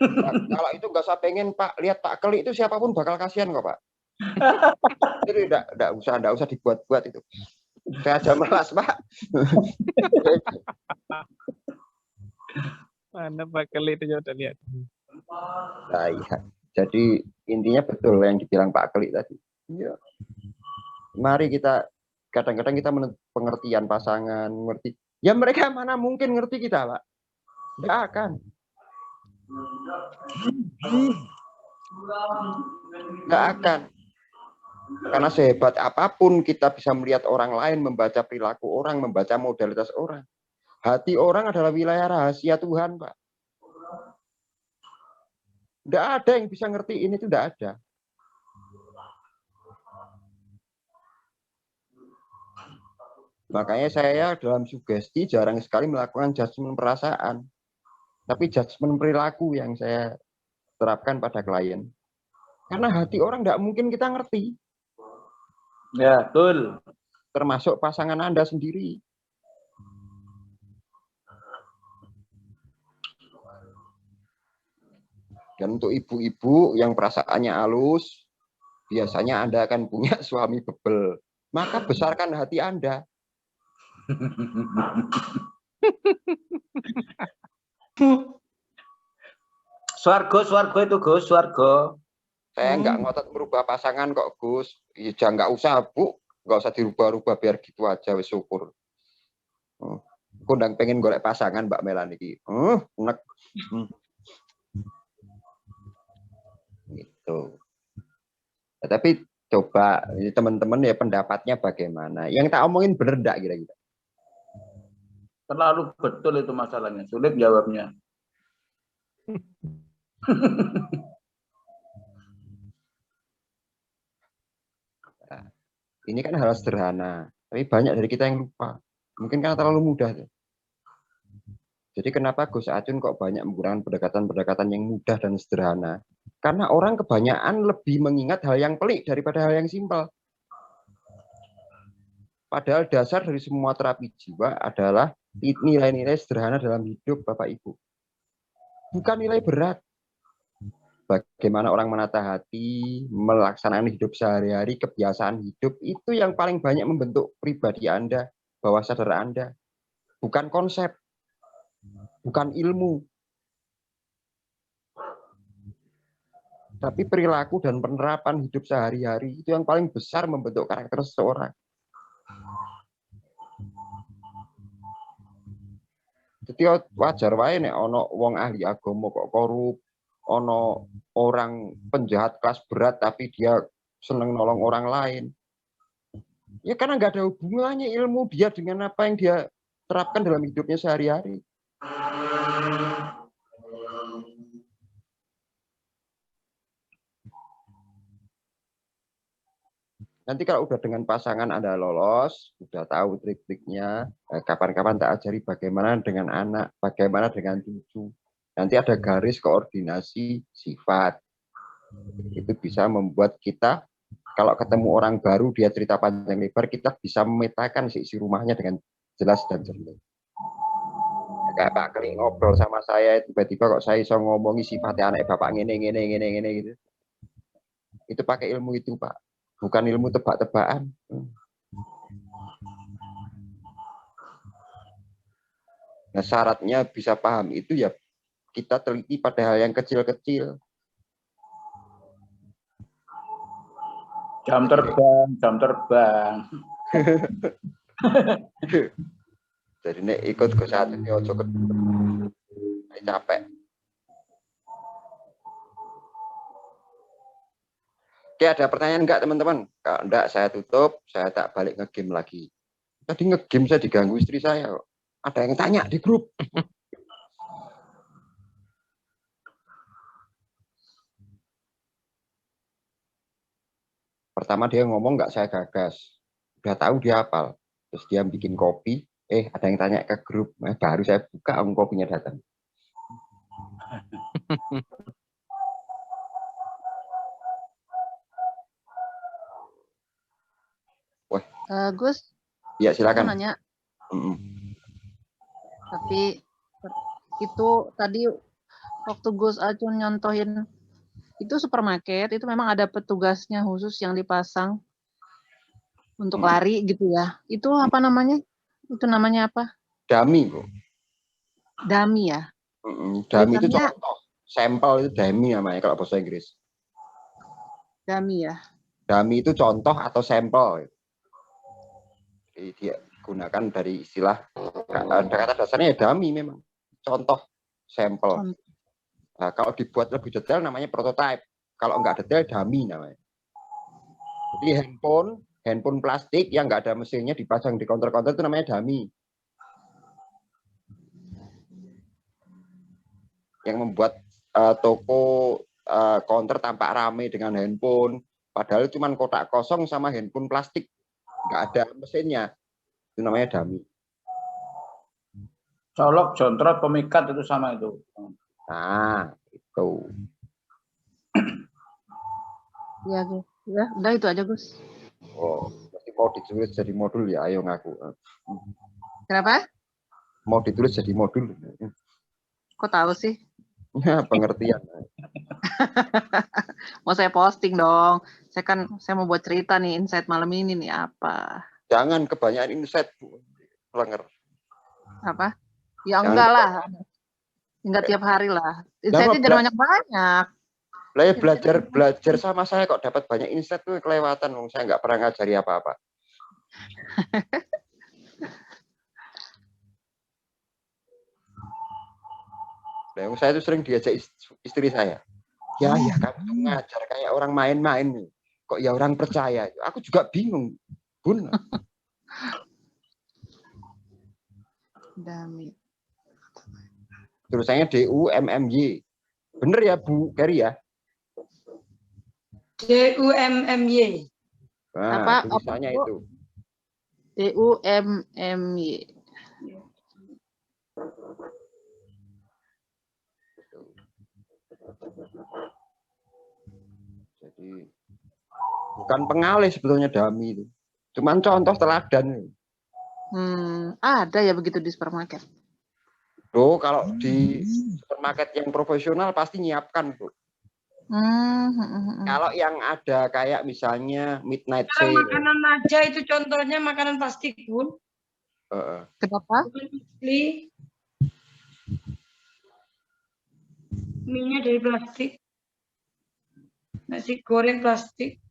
Nah, kalau itu nggak usah pengen Pak, lihat Pak Keli itu siapapun bakal kasihan kok Pak. Jadi nggak usah dibuat-buat itu. Saya aja malas Pak. Mana Pak Keli itu udah lihat. Nah, iya. Jadi intinya betul yang dibilang Pak Keli tadi. Iya. Mari kita kadang-kadang kita pengertian pasangan, ngerti. Ya mereka mana mungkin ngerti kita, Pak? Nggak akan. Nggak akan. Karena sehebat apapun kita bisa melihat orang lain, membaca perilaku orang, membaca modalitas orang. Hati orang adalah wilayah rahasia Tuhan, Pak. Nggak ada yang bisa ngertiin itu, nggak ada. Makanya saya dalam sugesti jarang sekali melakukan judgement perasaan. Tapi judgement perilaku yang saya terapkan pada klien. Karena hati orang nggak mungkin kita ngerti. Ya, betul. Termasuk pasangan Anda sendiri. Dan untuk ibu-ibu yang perasaannya halus, biasanya Anda akan punya suami bebel. Maka besarkan hati Anda. Swargo itu Gus, swargo. Saya nggak ngotot merubah pasangan kok Gus. Ya nggak usah Bu, nggak usah dirubah-rubah biar gitu aja, wis syukur. Aku ndang pengen golek pasangan Mbak Melan iki. Nek. Gitu. Nah, tapi coba teman-teman ya pendapatnya bagaimana? Yang tak omongin bener enggak kira-kira? Terlalu betul itu masalahnya, sulit jawabnya. Nah, ini kan hal sederhana, tapi banyak dari kita yang lupa. Mungkin karena terlalu mudah. Jadi kenapa Gus Acun kok banyak menggunakan pendekatan-pendekatan yang mudah dan sederhana? Karena orang kebanyakan lebih mengingat hal yang pelik daripada hal yang simpel. Padahal dasar dari semua terapi jiwa adalah nilai-nilai sederhana dalam hidup Bapak Ibu. Bukan nilai berat. Bagaimana orang menata hati, melaksanakan hidup sehari-hari, kebiasaan hidup, itu yang paling banyak membentuk pribadi Anda, bawah sadar Anda. Bukan konsep, bukan ilmu. Tapi perilaku dan penerapan hidup sehari-hari, itu yang paling besar membentuk karakter seseorang. Jadi wajar wae nek ono wong ahli agama kok korup, ono orang penjahat kelas berat tapi dia seneng nolong orang lain. Ya karena nggak ada hubungannya ilmu dia dengan apa yang dia terapkan dalam hidupnya sehari-hari. Nanti kalau udah dengan pasangan Anda lolos, udah tahu trik-triknya, kapan-kapan tak ajari bagaimana dengan anak, bagaimana dengan cucu. Nanti ada garis koordinasi sifat. Itu bisa membuat kita, kalau ketemu orang baru, dia cerita panjang lebar, kita bisa memetakan isi rumahnya dengan jelas dan jernih. Kayak Pak Keli ngobrol sama saya, tiba-tiba kok saya bisa ngomongi sifatnya anak bapak ngene gitu. Itu pakai ilmu itu Pak. Bukan ilmu tebak-tebakan. Nah, syaratnya bisa paham itu ya kita teliti pada hal yang kecil-kecil. Jam terbang. Jadi nek ikut ke satu ini ojo capek. Oke, ada pertanyaan enggak teman-teman? Kalau enggak saya tutup, saya tak balik nge-game lagi. Tadi nge-game saya diganggu istri saya. Ada yang tanya di grup. Pertama dia ngomong nggak saya gagas. Udah tahu dia hafal. Terus dia bikin kopi. Ada yang tanya ke grup. Baru saya buka, kopinya datang. Wah. Gus, Ya aku silakan. nanya. Tapi itu tadi waktu Gus Acun nyontohin itu supermarket, itu memang ada petugasnya khusus yang dipasang untuk lari gitu ya. Itu apa namanya? Itu namanya apa? Dummy, Bu. Dummy ya? Dummy itu Tulisannya contoh. Sampel itu dummy namanya kalau bahasa Inggris. dummy ya? Dummy itu contoh atau sampel. Jadi dia gunakan dari istilah kata dasarnya ya dummy memang. Contoh, sampel. Nah, kalau dibuat lebih detail namanya prototype. Kalau nggak detail, dummy namanya. Jadi handphone plastik yang nggak ada mesinnya dipasang di counter-counter itu namanya dummy. Yang membuat toko counter tampak ramai dengan handphone, padahal cuma kotak kosong sama handphone plastik, nggak ada mesinnya. Itu namanya dummy. Colok, jontrot, pemikat itu sama itu. Nah, itu. Ya, Gus. Ya, udah itu aja, Gus. Oh, mesti mau ditulis jadi modul ya, ayo ngaku. Kenapa? Mau ditulis jadi modul. Kok tahu sih? Ya, pengertian. Mau saya posting dong. Saya mau buat cerita nih, insight malam ini nih apa? Jangan kebanyakan insight, Bu. Pelanggar. Apa? Ya enggak lah. Enggak tiap hari lah. Insightnya jangan banyak-banyak. Belajar sama saya kok dapat banyak insight tuh kelewatan. Saya nggak pernah ngajari apa-apa. Nah, saya itu sering diajak istri saya. Ya kamu tuh ngajar kayak orang main-main. Kok ya orang percaya. Aku juga bingung, Bun. Tulisannya DUMMY. Bener ya, Bu Keri ya? DUMMY. Nah, tulisannya itu. DUMMY. Jadi bukan pengalih sebetulnya dummy itu. Cuman contoh teladan. Ada ya begitu di supermarket. Bro, kalau di supermarket yang profesional pasti nyiapkan, Bu. Kalau yang ada kayak misalnya midnight sale. Makanan aja itu contohnya makanan plastik, Bun. Kenapa? Mie-nya dari plastik. Nasi goreng plastik.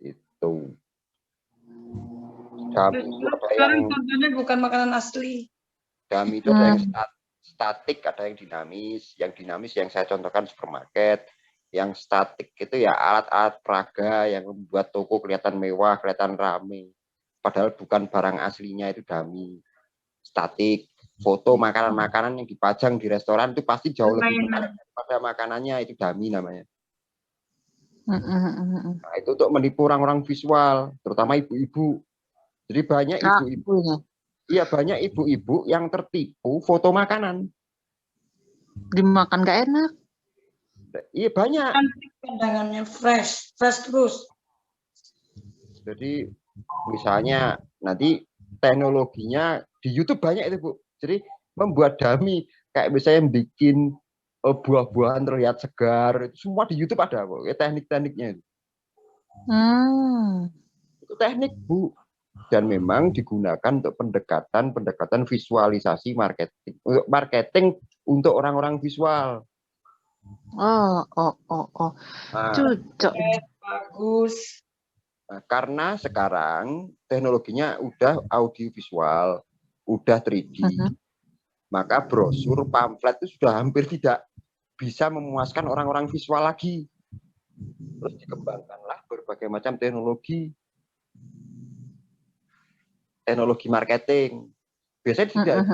Itu. Sekarang contohnya bukan makanan asli. Dummy itu ada yang statik, ada yang dinamis. Yang dinamis yang saya contohkan supermarket. Yang statik itu ya alat-alat peraga yang membuat toko kelihatan mewah, kelihatan ramai. Padahal bukan barang aslinya, itu dummy. Statik. Foto makanan-makanan yang dipajang di restoran itu pasti jauh lebih menarik daripada makanannya, itu dummy namanya. Nah, itu untuk menipu orang-orang visual, terutama ibu-ibu. Jadi banyak ibu-ibu. Iya, banyak ibu-ibu yang tertipu foto makanan. Dimakan gak enak. Iya, banyak. Pandangannya fresh terus. Jadi misalnya nanti teknologinya di YouTube banyak itu, Bu. Jadi membuat dummy kayak misalnya bikin buah-buahan terlihat segar, itu semua di YouTube ada, Bu. Teknik-tekniknya itu. Itu teknik, Bu. Dan memang digunakan untuk pendekatan visualisasi marketing. Untuk marketing untuk orang-orang visual. Nah, cocok. Bagus. Nah, karena sekarang teknologinya udah audiovisual, udah 3D, maka brosur, pamflet itu sudah hampir tidak bisa memuaskan orang-orang visual lagi. Terus dikembangkanlah berbagai macam teknologi. teknologi marketing. Biasanya tidak.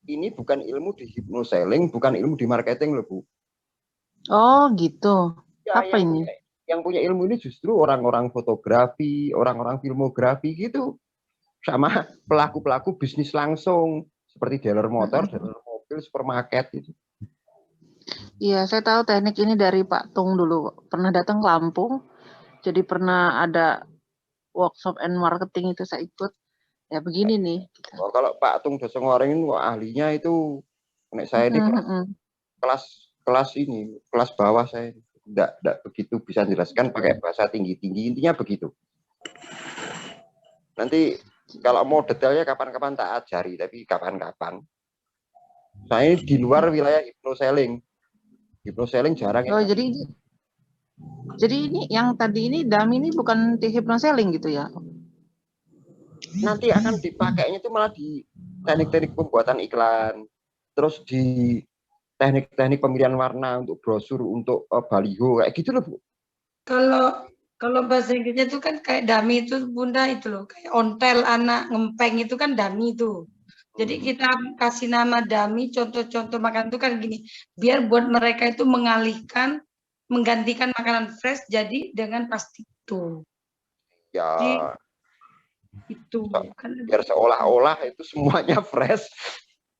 Ini bukan ilmu di hypnoselling, bukan ilmu di marketing loh, Bu. Oh, gitu. Ya, Apa ini? Yang punya ilmu ini justru orang-orang fotografi, orang-orang filmografi gitu. Sama pelaku-pelaku bisnis langsung. Seperti dealer motor, dealer mobil, supermarket gitu. Iya, saya tahu teknik ini dari Pak Tung dulu. Pernah datang ke Lampung, jadi pernah ada workshop and marketing itu saya ikut. Ya begini nih. Oh, kalau Pak Tung Dosongoreng ini ahlinya itu, saya ini kelas bawah saya tidak begitu bisa jelaskan pakai bahasa tinggi-tinggi, intinya begitu. Nanti kalau mau detailnya kapan-kapan tak ajari, tapi kapan-kapan. Saya di luar wilayah hypnoselling. Hypnoselling jarang. Oh, jadi ini yang tadi ini dummy ini bukan di hypnoselling gitu ya? Nanti akan dipakainya itu malah di teknik-teknik pembuatan iklan, terus di teknik-teknik pemilihan warna untuk brosur, untuk baliho, kayak gitu loh, Bu. Kalau bahasa Inggrisnya itu kan kayak dummy itu Bunda itu loh, kayak ontel anak ngempeng itu kan dummy itu. Jadi kita kasih nama dummy, contoh-contoh makan itu kan gini, biar buat mereka itu menggantikan makanan fresh jadi dengan plastik itu. Ya. Jadi, itu kan biar seolah-olah itu semuanya fresh.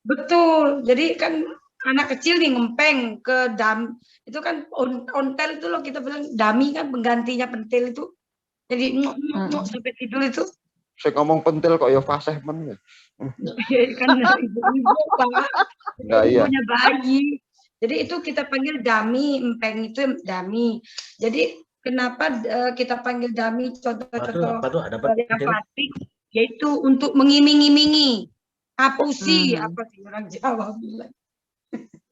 Betul. Jadi kan anak kecil nih ngempeng ke itu kan ontel itu loh kita bilang dummy kan penggantinya pentil itu. Jadi sampai tidur itu. Saya ngomong pentil kok ya fasih men. Kan ibu-ibu Pak. Ibunya bayi. Jadi itu kita panggil dummy, empeng itu dummy. Jadi kenapa kita panggil dummy contoh-contoh yang plastik, yaitu untuk mengiming-imingi, ngapusi apa sih orang Jawa bilang.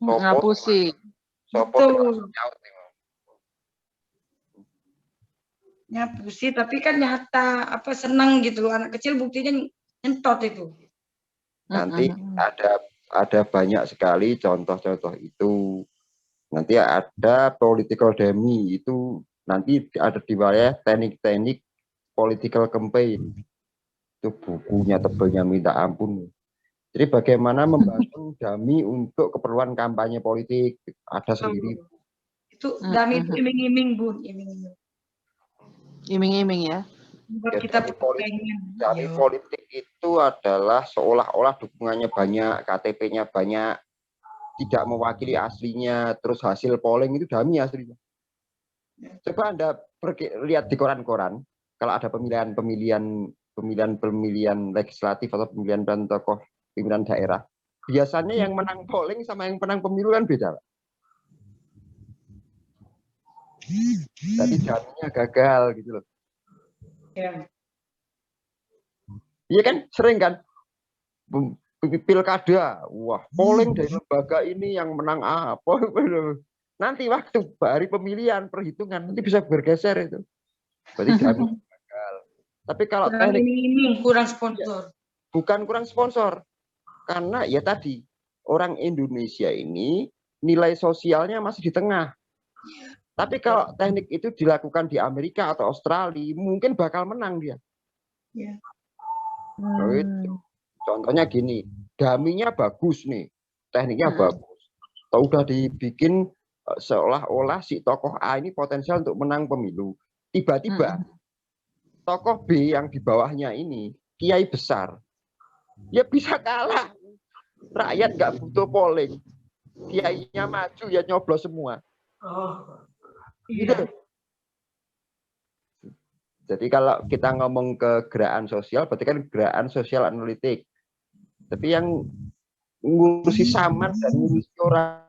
Ngapusi. Betul. Ngapusi, tapi kan nyata apa senang gitu anak kecil buktinya nyentot itu. Nanti ada banyak sekali contoh-contoh itu. Nanti ada political dummy itu nanti ada di wilayah teknik-teknik political campaign. Itu bukunya tebalnya minta ampun. Jadi bagaimana membangun dummy untuk keperluan kampanye politik ada sendiri. Itu dummy itu iming-iming, Bu, iming-iming. Iming-iming ya. Kita dummy politik itu adalah seolah-olah dukungannya banyak, KTP-nya banyak, tidak mewakili aslinya, terus hasil polling itu dummy aslinya. Coba Anda lihat di koran-koran, kalau ada pemilihan legislatif atau pemilihan tokoh pimpinan daerah, biasanya yang menang polling sama yang menang pemilu kan beda. Jadi dummy-nya gagal gitu loh. Ya. Iya kan, sering kan pilkada, wah polling dari lembaga ini yang menang apa, nanti waktu hari pemilihan perhitungan nanti bisa bergeser itu, berarti dummy gagal. Tapi kalau teknik ini kurang sponsor, bukan kurang sponsor, karena ya tadi orang Indonesia ini nilai sosialnya masih di tengah. Tapi kalau teknik itu dilakukan di Amerika atau Australia, mungkin bakal menang dia. Ya. Contohnya gini, dummy-nya bagus nih, tekniknya bagus. Udah dibikin seolah-olah si tokoh A ini potensial untuk menang pemilu. Tiba-tiba tokoh B yang di bawahnya ini, kiai besar, ya bisa kalah. Rakyat nggak butuh polling, kiainya maju ya nyoblos semua. Gitu. Jadi kalau kita ngomong ke gerakan sosial, berarti kan gerakan sosial analitik. Tapi yang ngurusi samar dan ngurusi orang